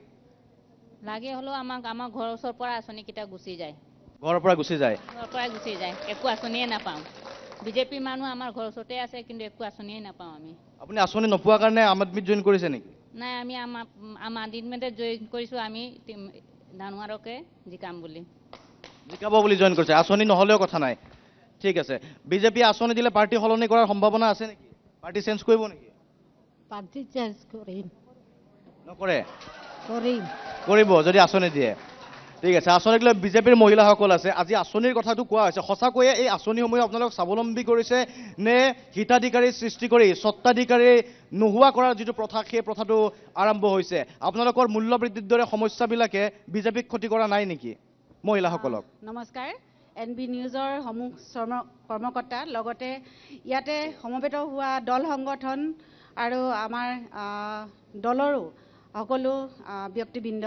লাগে, হ'লেও আমাৰ ঘৰৰ ওচৰৰ পৰা আঁচনিকেইটা গুচি যায়। ঘৰৰ পৰা গুচি যায়? ঘৰৰ পৰাই গুচি যায়, একো আঁচনিয়ে নাপাওঁ। বিজেপি মানুহ আমাৰ ঘৰৰ ওচৰতে আছে, কিন্তু একো আঁচনিয়ে নাপাওঁ আমি। আপুনি আঁচনি নোপোৱাৰ কাৰণে আম আদমিত জইন কৰিছে নেকি? নাই, আমি আম আদমিতে জইন কৰিছোঁ। আমি ধানোৱাৰকে জিকাম বুলি। জিকাব বুলি জইন কৰিছে, আঁচনি নহ'লেও কথা নাই। ঠিক আছে, বিজেপিয়ে আঁচনি দিলে পাৰ্টি সলনি কৰাৰ সম্ভাৱনা আছে নেকি? পাৰ্টি চেঞ্জ কৰিব নেকি? পাৰ্টি চেঞ্জ কৰিম। নকৰে? কৰিম। কৰিব যদি আঁচনি দিয়ে। ঠিক আছে, আঁচনিক লৈ বিজেপিৰ মহিলাসকল আছে। আজি আঁচনিৰ কথাটো কোৱা হৈছে, সঁচাকৈয়ে এই আঁচনিসমূহে আপোনালোক স্বাৱলম্বী কৰিছে নে হিতাধিকাৰী সৃষ্টি কৰি স্বত্বাধিকাৰী নোহোৱা কৰাৰ যিটো প্ৰথা, সেই প্ৰথাটো আৰম্ভ হৈছে? আপোনালোকৰ মূল্য বৃদ্ধিৰ দৰে সমস্যাবিলাকে বিজেপিক ক্ষতি কৰা নাই নেকি মহিলাসকলক? নমস্কাৰ, NB নিউজৰ সমূহ কৰ্মকৰ্তা, লগতে ইয়াতে সমবেত হোৱা দল সংগঠন আৰু আমাৰ দলৰো সকলো ব্যক্তিবৃন্দ।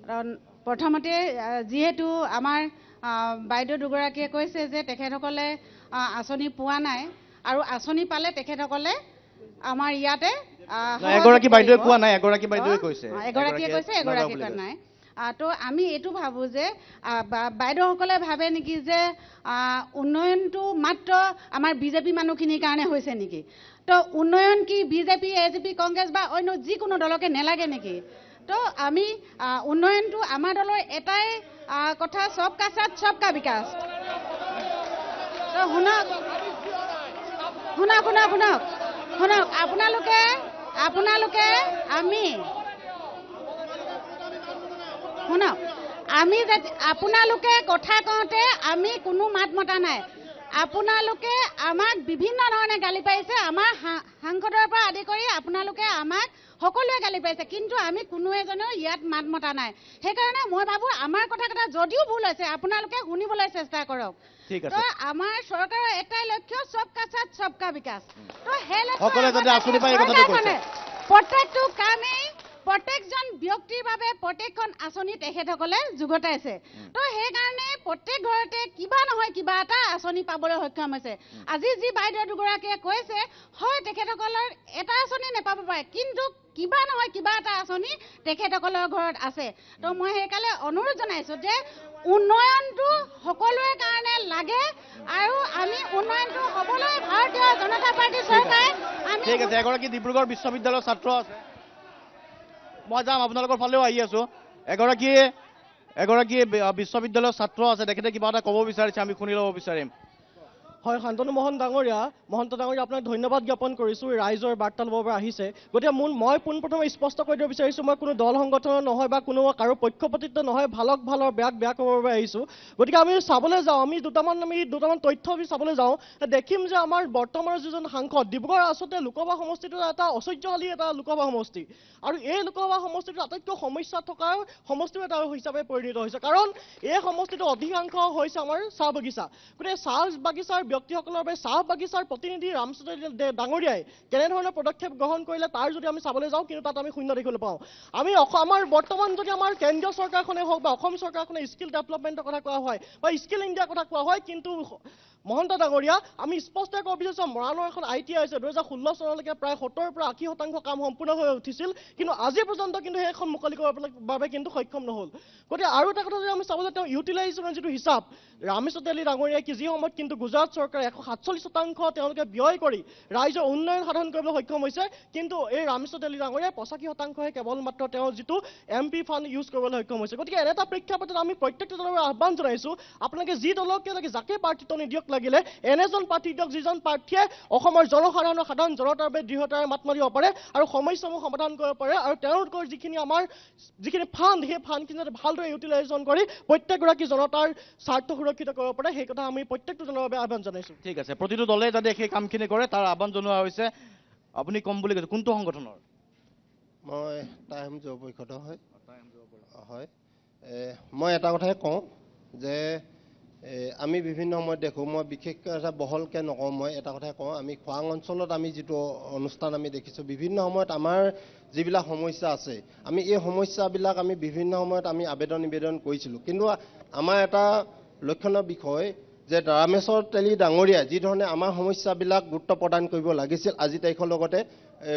কাৰণ প্ৰথমতে যিহেতু আমাৰ বাইদেউ দুগৰাকীয়ে কৈছে যে তেখেতসকলে আঁচনি পোৱা নাই আৰু আঁচনি পালে তেখেতসকলে আমাৰ ইয়াতে এগৰাকী বাইদেৱে কোৱা নাই, এগৰাকী বাইদেৱে কৈছে, এগৰাকীয়ে কৈছে, এগৰাকীয়ে কোৱা নাই। তো আমি এইটো ভাবোঁ যে বাইদেউসকলে ভাবে নেকি যে উন্নয়নটো মাত্ৰ আমাৰ বিজেপি মানুহখিনিৰ কাৰণে হৈছে নেকি? তো উন্নয়ন কি বিজেপি, AJP, কংগ্ৰেছ বা অন্য যিকোনো দলকে নেলাগে নেকি? তো আমি উন্নয়নটো আমাৰ দলৰ এটাই কথা, সবকা সাথ সবকা বিকাশ। তো শুনক আপোনালোকে আমি শুনক, আপোনালোকে কথা কওঁতে আমি কোনো মাত মতা নাই। আপোনালোকে আমাক বিভিন্ন ধৰণে গালি পাৰিছে, আমাৰ সাংসদৰ পৰা আদি কৰি আপোনালোকে আমাক সকলোৱে গালি পাৰিছে, কিন্তু আমি কোনো এজনেও ইয়াত মাত মতা নাই। সেইকাৰণে মই ভাবোঁ আমাৰ কথা যদিও ভুল হৈছে আপোনালোকে শুনিবলৈ চেষ্টা কৰক। তো আমাৰ চৰকাৰৰ এটাই লক্ষ্য, সবকা সাথ সবকা বিকাশ। তো সেই প্ৰত্যেকটো কামেই প্ৰত্যেকজন ব্যক্তিৰ বাবে প্ৰত্যেকখন আঁচনি তেখেতসকলে যুগুতাইছে। তো সেইকাৰণে প্ৰত্যেক ঘৰতে কিবা নহয় কিবা এটা আঁচনি পাবলৈ সক্ষম হৈছে। আজি যি বাইদেউ দুগৰাকীয়ে কৈছে, হয় তেখেতসকলৰ এটা আঁচনি নাপাব পাৰে, কিন্তু কিবা নহয় কিবা এটা আঁচনি তেখেতসকলৰ ঘৰত আছে। তো মই সেইকাৰণে অনুৰোধ জনাইছোঁ যে উন্নয়নটো সকলোৰে কাৰণে লাগে আৰু আমি উন্নয়নটো হ'বলৈ ভাৰতীয় জনতা পাৰ্টি চৰকাৰে ঠিক আছে। এগৰাকী ডিব্ৰুগড় বিশ্ববিদ্যালয়ৰ ছাত্ৰ আছে, মই যাম আপোনালোকৰ ফালেও আহি আছোঁ। এগৰাকী বিশ্ববিদ্যালয়ৰ ছাত্ৰ আছে, তেখেতে কিবা এটা ক'ব বিচাৰিছে, আমি শুনি ল'ব বিচাৰিম। হয়, শান্তনু মোহন ডাঙৰীয়া, মহন্ত ডাঙৰীয়া, আপোনাক ধন্যবাদ জ্ঞাপন কৰিছোঁ ৰাইজৰ বাৰ্তা ল'বৰ পৰা আহিছে। গতিকে মই পোনপ্ৰথমে স্পষ্ট কৰি দিব বিচাৰিছোঁ, মই কোনো দল সংগঠনৰ নহয় বা কোনো কাৰো পক্ষপাতিত্ব নহয়, ভালক ভালৰ বেয়াক বেয়া ক'বৰ বাবে আহিছোঁ। গতিকে আমি চাবলৈ যাওঁ, আমি দুটামান তথ্য আমি চাবলৈ যাওঁ, দেখিম যে আমাৰ বৰ্তমানৰ যিজন সাংসদ, ডিব্ৰুগড় আচলতে লোকসভা সমষ্টিটোৰ এটা ঐশ্বৰ্যশালী এটা লোকসভা সমষ্টি, আৰু এই লোকসভা সমষ্টিটোৰ আটাইতকৈ সমস্যা থকা সমষ্টিও এটা হিচাপে পৰিণত হৈছে, কাৰণ এই সমষ্টিটোৰ অধিকাংশ হৈছে আমাৰ চাহ বাগিচা। গতিকে চাহ বাগিচাৰ ব্যক্তিসকলৰ বাবে চাহ বাগিচাৰ প্ৰতিনিধি ৰামচন্দ্ৰ ডাঙৰীয়াই কেনেধৰণৰ পদক্ষেপ গ্ৰহণ কৰিলে তাৰ যদি আমি চাবলৈ যাওঁ, কিন্তু তাত আমি শূন্য দেখিবলৈ পাওঁ। আমি আমাৰ বৰ্তমান যদি আমাৰ কেন্দ্ৰীয় চৰকাৰখনে হওক বা অসম চৰকাৰখনে স্কিল ডেভেলপমেণ্টৰ কথা কোৱা হয় বা স্কিল ইণ্ডিয়াৰ কথা কোৱা হয়, কিন্তু মহন্ত ডাঙৰীয়া আমি স্পষ্ট ক'ব বিচাৰিছোঁ, মৰাণৰ এখন ITI আছে, 2016 চনলৈকে প্ৰায় 70% পৰা 80% কাম সম্পূৰ্ণ হৈ উঠিছিল, কিন্তু আজি পৰ্যন্ত কিন্তু সেইখন মুকলি কৰাৰ বাবে কিন্তু সক্ষম নহ'ল। গতিকে আৰু এটা কথা যদি আমি চাবলৈ তেওঁ ইউটিলাইজেশ্যনৰ যিটো হিচাপ, ৰামেশ্বৰ তেলী ডাঙৰীয়াই যি সময়ত কিন্তু গুজৰাট চৰকাৰে 147% তেওঁলোকে ব্যয় কৰি ৰাইজৰ উন্নয়ন সাধন কৰিবলৈ সক্ষম হৈছে, কিন্তু এই ৰামেশ্বৰ তেলী ডাঙৰীয়াই 85%হে কেৱল মাত্ৰ তেওঁৰ যিটো MP ফাণ্ড ইউজ কৰিবলৈ সক্ষম হৈছে। গতিকে এনে এটা প্ৰেক্ষাপটত আমি প্ৰত্যেকটো দলৰ আহ্বান জনাইছোঁ, আপোনালোকে যি দলকে লাগে, যাকে প্ৰাৰ্থিত্ব নিদিয়ক লাগিলে, এনেজন প্ৰাৰ্থী দিয়ক যিজন প্ৰাৰ্থীয়ে অসমৰ জনসাধাৰণৰ সাধাৰণ জনতাৰ বাবে দৃঢ়তাৰে মাত মাতিব পাৰে আৰু সমস্যাসমূহ সমাধান কৰিব পাৰে, আৰু তেওঁলোকৰ যিখিনি ফাণ্ড, সেই ফাণ্ডখিনি যাতে ভালদৰে ইউটিলাইজেশ্যন কৰি প্ৰত্যেকগৰাকী জনতাৰ স্বাৰ্থ সুৰক্ষিত কৰিব পাৰে, সেই কথা আমি প্ৰত্যেকটো দলৰ বাবে আহ্বান জনাইছোঁ। ঠিক আছে, প্ৰতিটো দলে যাতে সেই কামখিনি কৰে তাৰ আহ্বান জনোৱা হৈছে। আপুনি কম বুলি কৈছে, কোনটো সংগঠনৰ? মই টাইম যুৱ পৰিষদৰ হয়। মই এটা কথাই কওঁ যে আমি বিভিন্ন সময়ত দেখোঁ, মই বিশেষকৈ এটা বহলকৈ নকওঁ, মই এটা কথাই কওঁ, আমি খোৱাং অঞ্চলত আমি যিটো অনুষ্ঠান আমি দেখিছোঁ, বিভিন্ন সময়ত আমাৰ যিবিলাক সমস্যা আছে, আমি এই সমস্যাবিলাক আমি বিভিন্ন সময়ত আমি নিবেদন কৰিছিলোঁ, কিন্তু আমাৰ এটা লক্ষণীয় বিষয় যে ৰামেশ্বৰ তেলী ডাঙৰীয়াই যিধৰণে আমাৰ সমস্যাবিলাক গুৰুত্ব প্ৰদান কৰিব লাগিছিল, আজি তাৰিখৰ লগতে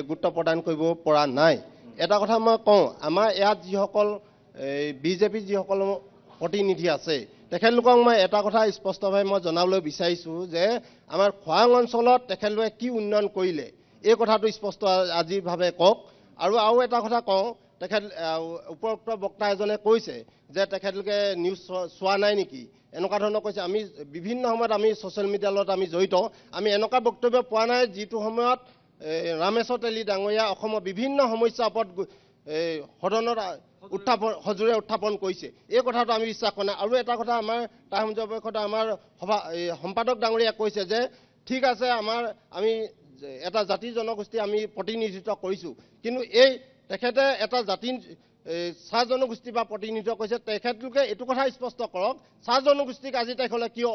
গুৰুত্ব প্ৰদান কৰিব পৰা নাই। এটা কথা মই কওঁ, আমাৰ ইয়াত যিসকল BJP যিসকল প্ৰতিনিধি আছে, তেখেতলোকক মই এটা কথা স্পষ্টভাৱে মই জনাবলৈ বিচাৰিছোঁ যে আমাৰ খোৱাং অঞ্চলত তেখেতলোকে কি উন্নয়ন কৰিলে, এই কথাটো স্পষ্ট আজিভাৱে কওক। আৰু এটা কথা কওঁ, উপৰোক্ত বক্তা এজনে কৈছে যে তেখেতলোকে নিউজ চোৱা নাই নেকি, এনেকুৱা ধৰণৰ কৈছে। আমি বিভিন্ন সময়ত আমি ছ'চিয়েল মিডিয়াৰ লগত আমি জড়িত, আমি এনেকুৱা বক্তব্য পোৱা নাই যিটো সময়ত ৰামেশ্বৰ তেলী ডাঙৰীয়া অসমৰ বিভিন্ন সমস্যাৰ ওপৰত সদনত সজোৰে উত্থাপন কৰিছে, এই কথাটো আমি বিশ্বাস কৰা নাই। আৰু এটা কথা, আমাৰ তাৰ সঞ্জয়পক্ষত আমাৰ সম্পাদক ডাঙৰীয়াই কৈছে যে ঠিক আছে, আমি এটা জাতি জনগোষ্ঠী আমি প্ৰতিনিধিত্ব কৰিছোঁ, কিন্তু তেখেতে এটা জাতি চাহ জনগোষ্ঠী বা প্ৰতিনিধিত্ব কৰিছে, তেখেতলোকে এইটো কথা স্পষ্ট কৰক, চাহ জনগোষ্ঠীক আজি তেখেতলে কিয়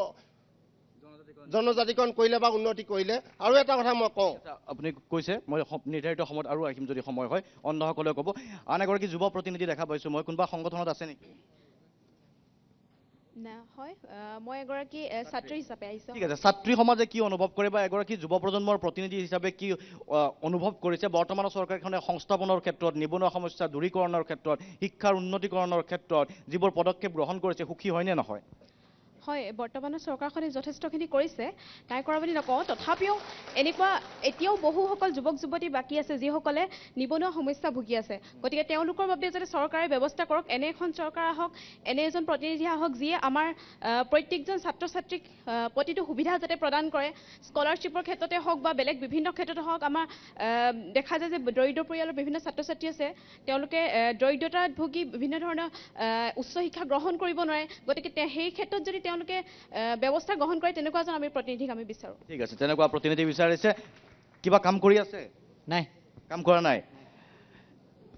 জনজাতিকৰণ কৰিলে বা উন্নতি কৰিলে। আৰু এটা কথা মই কওঁ, আপুনি কৈছে, মই নিৰ্ধাৰিত সময়ত আৰু আহিম যদি সময় হয়, অন্যসকলে ক'ব। আন এগৰাকী যুৱ প্ৰতিনিধি দেখা পাইছোঁ মই, কোনোবা সংগঠনত আছে নেকি? হয়, মই এগৰাকী ছাত্ৰী হিচাপে আহিছোঁ। ঠিক আছে, ছাত্ৰী সমাজে কি অনুভৱ কৰে বা এগৰাকী যুৱ প্ৰজন্মৰ প্ৰতিনিধি হিচাপে কি অনুভৱ কৰিছে বৰ্তমানৰ চৰকাৰখনে সংস্থাপনৰ ক্ষেত্ৰত, নিবনুৱা সমস্যা দূৰীকৰণৰ ক্ষেত্ৰত, শিক্ষাৰ উন্নতিকৰণৰ ক্ষেত্ৰত যিবোৰ পদক্ষেপ গ্ৰহণ কৰিছে, সুখী হয়নে নহয়? হয়, বৰ্তমানৰ চৰকাৰখনে যথেষ্টখিনি কৰিছে, নাই কৰা বুলি নকওঁ, তথাপিও এনেকুৱা এতিয়াও বহুসকল যুৱক যুৱতী বাকী আছে যিসকলে নিবনুৱা সমস্যা ভুগি আছে। গতিকে তেওঁলোকৰ বাবে যাতে চৰকাৰে ব্যৱস্থা কৰক, এনে এখন চৰকাৰ আহক, এনে এজন প্ৰতিনিধি আহক যিয়ে আমাৰ প্ৰত্যেকজন ছাত্ৰ ছাত্ৰীক প্ৰতিটো সুবিধা যাতে প্ৰদান কৰে, স্কলাৰশ্বিপৰ ক্ষেত্ৰতে হওক বা বেলেগ বিভিন্ন ক্ষেত্ৰতে হওক। আমাৰ দেখা যায় যে দৰিদ্ৰ পৰিয়ালৰ বিভিন্ন ছাত্ৰ ছাত্ৰী আছে, তেওঁলোকে দৰিদ্ৰতাত ভুগি বিভিন্ন ধৰণৰ উচ্চ শিক্ষা গ্ৰহণ কৰিব নোৱাৰে। গতিকে সেই ক্ষেত্ৰত যদি তেওঁলোকে ব্যৱস্থা গ্ৰহণ কৰে, তেনেকুৱা এজন আমি প্ৰতিনিধিক আমি বিচাৰোঁ। ঠিক আছে, তেনেকুৱা প্ৰতিনিধি বিচাৰিছে। কিবা কাম কৰি আছে? নাই, কাম কৰা নাই।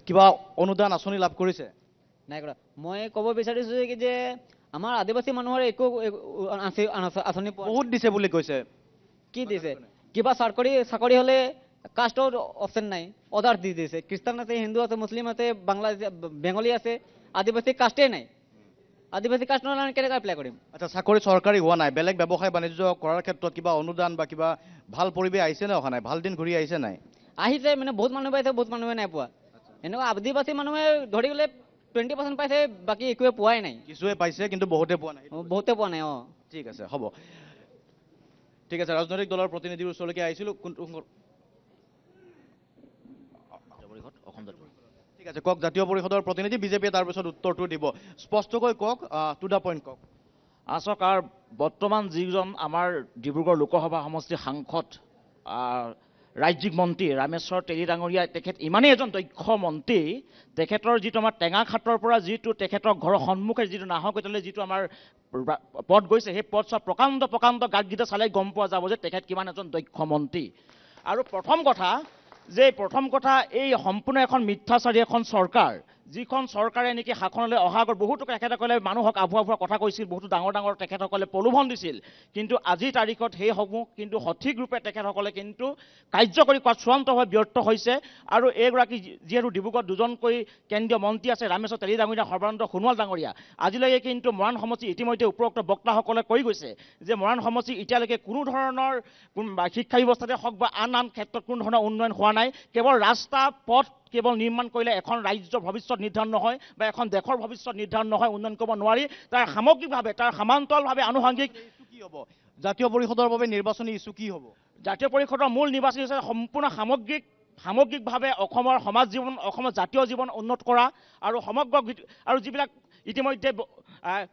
কিবা অনুদান আঁচনি লাভ কৰিছে? নাই কৰা। মই ক'ব বিচাৰিছোঁ যে আমাৰ আদিবাসী মানুহৰ একো আঁচনি বহুত দিছে বুলি কৈছে। কি দিছে? কিবা চাকৰি হ'লে কাষ্টৰ অপশ্যন নাই, অৰ্ডাৰ দি দিছে। খ্ৰীষ্টান আছে, হিন্দু আছে, মুছলিম আছে, বেংগলী আছে, আদিবাসী কাষ্টেই নাই। আদিবাসী কাষ্ট নহ'লে কেনেকৈ এপ্লাই কৰিম? আচ্ছা, চাকৰি চৰকাৰী হোৱা নাই, বেলেগ ব্যৱসায় বাণিজ্য কৰাৰ ক্ষেত্ৰত কিবা অনুদান বা কিবা ভাল পৰিৱেশ আহিছে নে অহা নাই? ভাল দিন ঘূৰি আহিছে নাই? আহিছে, মানে বহুত মানুহ পাইছে, বহুত মানুহে নাই পোৱা। এনেকুৱা আদিবাসী মানুহে ধৰি গ'লে 20% পাইছে, বাকী একোৱে পোৱাই নাই। কিছুৱে পাইছে কিন্তু বহুতে পোৱা নাই। বহুতে পোৱা নাই। ঠিক আছে, হ'ব। ঠিক আছে, ৰাজনৈতিক দলৰ প্ৰতিনিধিৰ ওচৰলৈকে আহিছিলোঁ। কোনটো ঠিক আছে, কওক জাতীয় পৰিষদৰ প্ৰতিনিধি, বিজেপিয়ে তাৰ পিছত উত্তৰটো দিব। স্পষ্টকৈ কওক, টু দ্য পইণ্ট কওক। আচক আৰু বৰ্তমান যিজন আমাৰ ডিব্ৰুগড় লোকসভা সমষ্টিৰ সাংসদ ৰাজ্যিক মন্ত্ৰী ৰামেশ্বৰ তেলী ডাঙৰীয়া, তেখেত ইমানেই এজন দক্ষ মন্ত্ৰী, তেখেতৰ যিটো আমাৰ টেঙাখাটৰ পৰা যিটো তেখেতৰ ঘৰৰ সন্মুখে যিটো নাহৰকটীয়ালৈ যিটো আমাৰ পথ গৈছে, সেই পথ চোৱা প্ৰকাণ্ড প্ৰকাণ্ড গাঁতকেইটা চালে গম পোৱা যাব যে তেখেত কিমান এজন দক্ষ মন্ত্ৰী। আৰু প্ৰথম কথা এই সম্পূৰ্ণ এখন মিথ্যাচাৰী এখন চৰকাৰ, যিখন চৰকাৰে নেকি শাসনলৈ অহা আগত বহুতো তেখেতসকলে মানুহক আভুৱা আভুৱা কথা কৈছিল, বহুতো ডাঙৰ ডাঙৰ তেখেতসকলে প্ৰলোভন দিছিল, কিন্তু আজিৰ তাৰিখত সেইসমূহ কিন্তু সঠিক ৰূপে তেখেতসকলে কিন্তু কাৰ্যকৰী কৰাত চূড়ান্তভাৱে ব্যৰ্থ হৈছে। আৰু এইগৰাকী যিহেতু ডিব্ৰুগড়ত দুজনকৈ কেন্দ্ৰীয় মন্ত্ৰী আছে, ৰামেশ্বৰ তেলী ডাঙৰীয়া, সৰ্বানন্দ সোণোৱাল ডাঙৰীয়া, আজিলৈকে কিন্তু মৰাণ সমষ্টি ইতিমধ্যে উপৰোক্ত বক্তাসকলে কৈ গৈছে যে মৰাণ সমষ্টি এতিয়ালৈকে কোনো ধৰণৰ শিক্ষা ব্যৱস্থাতে হওক বা আন ক্ষেত্ৰত কোনো ধৰণৰ উন্নয়ন হোৱা নাই। কেৱল ৰাস্তা পথ কেৱল নিৰ্মাণ কৰিলে এখন ৰাজ্যৰ ভৱিষ্যত নিৰ্ধাৰণ নহয় বা এখন দেশৰ ভৱিষ্যত নিৰ্ধাৰণ নহয়, উন্নয়ন কৰিব নোৱাৰি। তাৰ সামগ্ৰিকভাৱে, তাৰ সমান্তৰালভাৱে আনুষংগিক কি হ'ব? জাতীয় পৰিষদৰ বাবে নিৰ্বাচনী ইছ্যু কি হ'ব? জাতীয় পৰিষদৰ মূল নিৰ্বাচনী হৈছে সম্পূৰ্ণ সামগ্ৰিকভাৱে অসমৰ সমাজ জীৱন, অসমৰ জাতীয় জীৱন উন্নত কৰা আৰু সমগ্ৰ আৰু যিবিলাক ইতিমধ্যে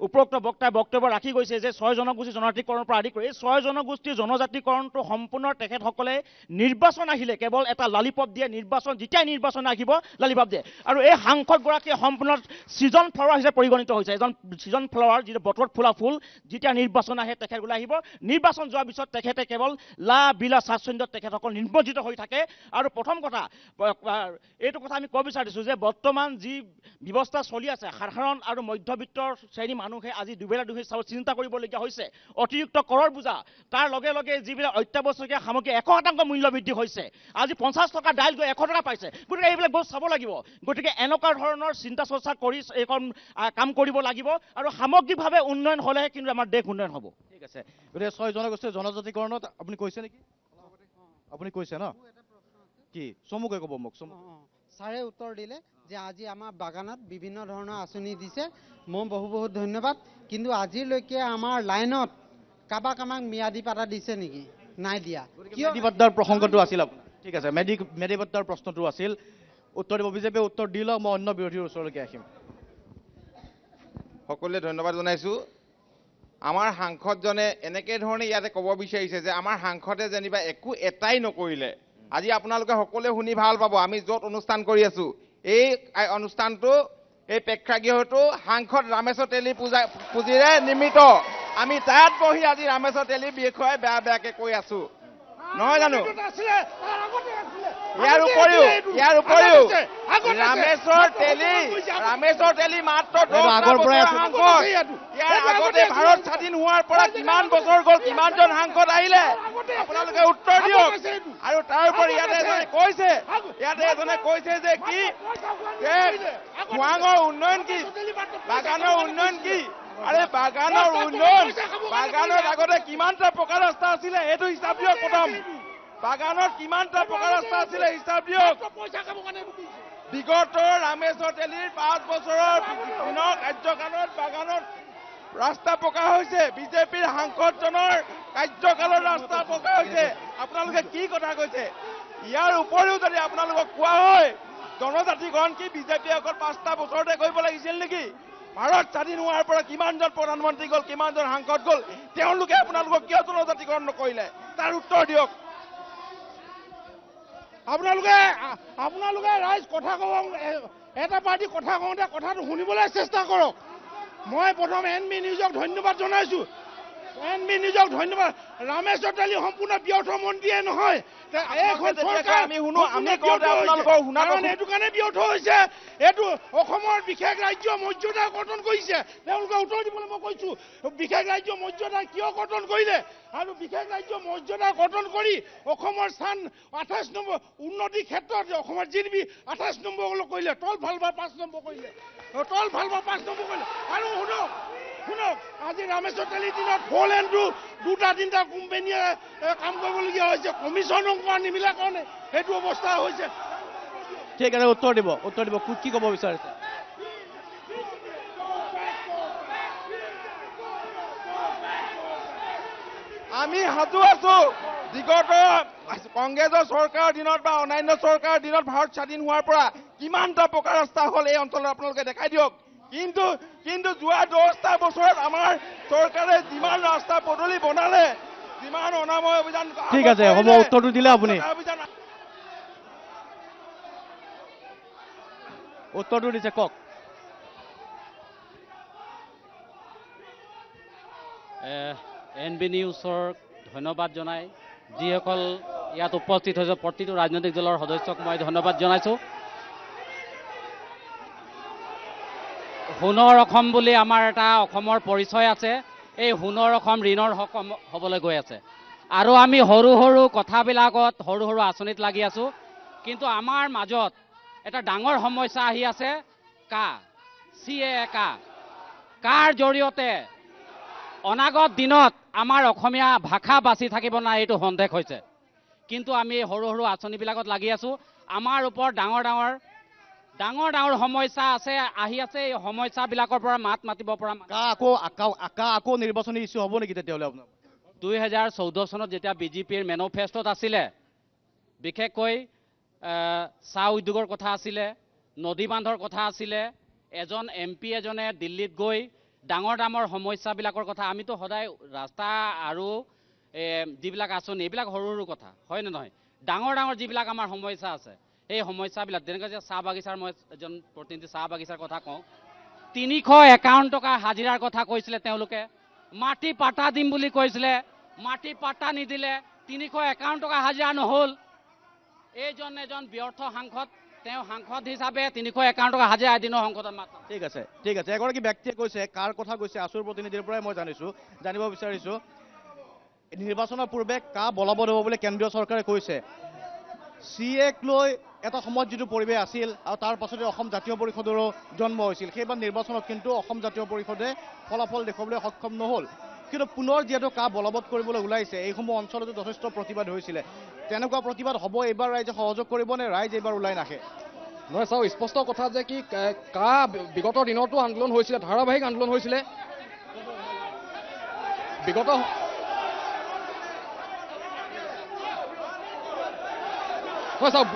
উপৰোক্ত বক্তাই বক্তব্য ৰাখি গৈছে যে 6 জনগোষ্ঠী জনজাতিকৰণৰ পৰা আদি কৰি এই 6 জনগোষ্ঠীৰ জনজাতিকৰণটো সম্পূৰ্ণ তেখেতসকলে নিৰ্বাচন আহিলে কেৱল এটা লালিপপ দিয়ে, যেতিয়াই নিৰ্বাচন আহিব লালিপপ দিয়ে। আৰু এই সাংসদগৰাকীয়ে সম্পূৰ্ণ ছিজন ফ্লাৱাৰ হিচাপে পৰিগণিত হৈছে, এজন ছিজন ফ্লাৱাৰ, যিটো বতৰত ফুলা ফুল। যেতিয়া নিৰ্বাচন আহে তেখেত ওলাই আহিব, নিৰ্বাচন যোৱাৰ পিছত তেখেতে কেৱল লা বিলা স্বাচ্ছন্দ্যত তেখেতসকল নিমজ্জিত হৈ থাকে। আৰু প্ৰথম কথা, এইটো কথা আমি ক'ব বিচাৰিছোঁ যে বৰ্তমান যি ব্যৱস্থা চলি আছে, সাধাৰণ আৰু মধ্যবিত্ত শ্ৰেণী মানুহে আজি দুবেলা দুবেলা চাউল চিন্তা কৰিবলগীয়া হৈছে। অতিৰিক্ত কৰৰ বোজা, তাৰ লগে লগে যিবিলাক অত্যাৱশ্যকীয় সামগ্ৰী 100% মূল্য বৃদ্ধি হৈছে। আজি 50 টকা দাইল গৈ 100 টকা পাইছে। গতিকে এইবিলাক বস্তু চাব লাগিব। গতিকে এনেকুৱা ধৰণৰ চিন্তা চৰ্চা কৰি এইখন কাম কৰিব লাগিব আৰু সামগ্ৰিকভাৱে উন্নয়ন হ'লেহে কিন্তু আমাৰ দেশ উন্নয়ন হ'ব। ঠিক আছে, গতিকে 6 জনগোষ্ঠীৰ জনজাতিকৰণত আপুনি কৈছে নেকি? আপুনি কৈছে ন? কি চমুকৈ ক'ব মোক? ছাৰে উত্তৰ দিলে যে আজি আমাৰ বাগানত বিভিন্ন ধৰণৰ আঁচনি দিছে, মই বহুত ধন্যবাদ। কিন্তু আজিলৈকে আমাৰ লাইনত কাবাক আমাক ম্যাদী পাতা দিছে নেকি? নাই দিয়া। মেধি পাট্টাৰ প্ৰসংগটো আছিল আপোনাৰ। ঠিক আছে, মেধি পাট্টাৰ প্ৰশ্নটো আছিল। উত্তৰ দিব, বিজেপিয়ে উত্তৰ দি লওক, মই অন্য বিৰোধীৰ ওচৰলৈকে আহিম। সকলোৱে ধন্যবাদ জনাইছোঁ। আমাৰ সাংসদজনে এনেকে ধৰণে ইয়াতে ক'ব বিচাৰিছে যে আমাৰ সাংসদে যেনিবা একো এটাই নকৰিলে। আজি আপোনালোকে সকলোৱে শুনি ভাল পাব, আমি য'ত অনুষ্ঠান কৰি আছোঁ এই অনুষ্ঠানটো, এই প্ৰেক্ষাগৃহটো সাংসদ ৰামেশ্বৰ তেলী পুঁজিৰে নিৰ্মিত। আমি তাত বহি আজি ৰামেশ্বৰ তেলীৰ বিষয়ে বেয়াকৈ কৈ আছোঁ, নহয় জানো? ইয়াৰ উপৰিও ৰামেশ্বৰ তেলী মাত্ৰ 10টা বছৰৰ সাংসদ। ইয়াৰ আগতে ভাৰত স্বাধীন হোৱাৰ পৰা কিমান বছৰ গ'ল, কিমানজন সাংসদ আহিলে আপোনালোকে উত্তৰ দিয়ক। আৰু তাৰ উপৰি ইয়াতে এজনে কৈছে যে কি খোৱাঙৰ উন্নয়ন কি, বাগানৰ উন্নয়ন কি? আৰে বাগানৰ উন্নয়ন, বাগানত আগতে কিমানটা পকা ৰাস্তা আছিলে সেইটো হিচাপ দিয়ক। প্ৰথম বাগানত কিমানটা পকা ৰাস্তা আছিলে হিচাপ দিয়ক। বিগত ৰামেশ্বৰ তেলীৰ 5 বছৰৰ দিনৰ কাৰ্যকালত বাগানত ৰাস্তা পকা হৈছে, বিজেপিৰ সাংসদজনৰ কাৰ্যকালত ৰাস্তা পকা হৈছে। আপোনালোকে কি কথা কৈছে? ইয়াৰ উপৰিও যদি আপোনালোকক কোৱা হয় জনজাতিকৰণ কি, বিজেপিয়ে অকল 5টা বছৰতে কৰিব লাগিছিল নেকি? ভাৰত স্বাধীন হোৱাৰ পৰা কিমানজন প্ৰধানমন্ত্ৰী গ'ল, কিমানজন সাংসদ গ'ল, তেওঁলোকে আপোনালোকক কিয় জনজাতিকৰণ নকৰিলে? তাৰ উত্তৰ দিয়ক। আপোনালোকে ৰাইজ কথা ক'ব, এটা পাৰ্টি কথা কওঁতে কথাটো শুনিবলৈ চেষ্টা কৰক। মই প্ৰথম NB নিউজক ধন্যবাদ জনাইছোঁ। NB নিউজক ধন্যবাদ। ৰামেশ্বৰ তেলী সম্পূৰ্ণ ব্যৰ্থ মন্ত্ৰীয়ে নহয়, এইখন চৰকাৰ এইটো কাৰণে ব্যৰ্থ হৈছে। এইটো অসমৰ বিশেষ ৰাজ্য মৰ্যাদা কৰ্তন কৰিছে। তেওঁলোকে উত্তৰ দিবলৈ মই কৈছোঁ, বিশেষ ৰাজ্য মৰ্যাদা কিয় কৰ্তন কৰিলে? আৰু বিশেষ ৰাজ্য মৰ্যাদা কৰ্তন কৰি অসমৰ স্থান 28 নম্বৰ উন্নতিৰ ক্ষেত্ৰত অসমৰ GDP 28 নম্বৰ কৰিলে, তল ভাল বা 5 নম্বৰ কৰিলে, তল ভাল বা 5 নম্বৰ কৰিলে। আৰু শুনক, আজি ৰামেশ্বৰ তেলীৰ দিনত 4 লেনটো 2-3টা কোম্পানীয়ে কাম কৰিবলগীয়া হৈছে, কমিশ্যন অংক নিমিলা কাৰণে সেইটো অৱস্থা হৈছে। ঠিক আছে, উত্তৰ দিব। কি ক'ব বিচাৰিছে? আমি সাজু আছো বিগত কংগ্ৰেছৰ চৰকাৰৰ দিনত বা অন্যান্য চৰকাৰৰ দিনত ভাৰত স্বাধীন হোৱাৰ পৰা কিমানটা পকা ৰাস্তা হ'ল এই অঞ্চলত আপোনালোকে দেখাই দিয়ক। কিন্তু যোৱা 10টা বছৰত আমাৰ চৰকাৰে যিমান ৰাস্তা পদূলি বনালে, যিমান অনাময় অভিযান ঠিক আছে, হ'ব, উত্তৰটো দিলে আপুনি। উত্তৰটো দিছে, কওক। NB নিউজৰ ধন্যবাদ জনাই যিসকল ইয়াত উপস্থিত হৈছে প্ৰতিটো ৰাজনৈতিক দলৰ সদস্যক মই ধন্যবাদ জনাইছোঁ। সোণৰ অসম বুলি আমাৰ এটা অসমৰ পৰিচয় আছে। এই সোণৰ অসম ঋণৰ অসম হ'বলৈ গৈ আছে আৰু আমি সৰু সৰু কথাবিলাকত সৰু সৰু আঁচনিত লাগি আছোঁ। কিন্তু আমাৰ মাজত এটা ডাঙৰ সমস্যা আহি আছে, CAA কাৰ জৰিয়তে অনাগত দিনত আমাৰ অসমীয়া ভাষা বাচি থাকিব নাই এইটো সন্দেহ হৈছে। কিন্তু আমি সৰু সৰু আঁচনিবিলাকত লাগি আছোঁ। আমাৰ ওপৰত ডাঙৰ ডাঙৰ সমস্যা আছে, আহি আছে। এই সমস্যাবিলাকৰ পৰা মাত মাতিব পৰা আকৌ নিৰ্বাচনী ইছ্যু হ'ব নেকি তেতিয়াহ'লে আপোনাৰ? 2014 চনত যেতিয়া BJPৰ মেনিফেষ্টত আছিলে, বিশেষকৈ চাহ উদ্যোগৰ কথা আছিলে, নদী বান্ধৰ কথা আছিলে, এজন MP এজনে দিল্লীত গৈ ডাঙৰ সমস্যাবিলাকৰ কথা, আমিতো সদায় ৰাস্তা আৰু যিবিলাক আঁচনি এইবিলাক সৰু সৰু কথা হয় নে নহয়, ডাঙৰ যিবিলাক আমাৰ সমস্যা আছে এই সমস্যাবিলাক, যেনেকৈ যে চাহ বাগিচাৰ, মই এজন প্ৰতিনিধি চাহ বাগিচাৰ কথা কওঁ, 351 টকা হাজিৰাৰ কথা কৈছিলে তেওঁলোকে, মাটি পাটা দিম বুলি কৈছিলে, মাটি পাটা নিদিলে, 351 টকা হাজিৰা নহ'ল। এইজন এজন ব্যৰ্থ সাংসদ, তেওঁ সাংসদ হিচাপে 351 টকা হাজিৰা এদিনৰ সংসদত মাত্ৰ। ঠিক আছে, এগৰাকী ব্যক্তিয়ে কৈছে, কাৰ কথা কৈছে আছুৰ প্ৰতিনিধিৰ পৰাই মই জানিব বিচাৰিছোঁ। নিৰ্বাচনৰ পূৰ্বে বলবৎ হ'ব বুলি কেন্দ্ৰীয় চৰকাৰে কৈছে। CAক লৈ এটা সময়ত যিটো পৰিৱেশ আছিল আৰু তাৰ পাছতে অসম জাতীয় পৰিষদৰো জন্ম হৈছিল, সেইবাৰ নিৰ্বাচনত কিন্তু অসম জাতীয় পৰিষদে ফলাফল দেখুৱাবলৈ সক্ষম নহ'ল। কিন্তু পুনৰ যিহেতু বলবৎ কৰিবলৈ ওলাইছে, এইসমূহ অঞ্চলতো যথেষ্ট প্ৰতিবাদ হৈছিলে। তেনেকুৱা প্ৰতিবাদ হ'ব এইবাৰ ৰাইজে সহযোগ কৰিবনে? ৰাইজ এইবাৰ ওলাই নাহে? নহয় চাওক, স্পষ্ট কথা যে কি বিগত দিনতো আন্দোলন হৈছিলে, ধাৰাবাহিক আন্দোলন হৈছিলে। বিগত হয় চাওক,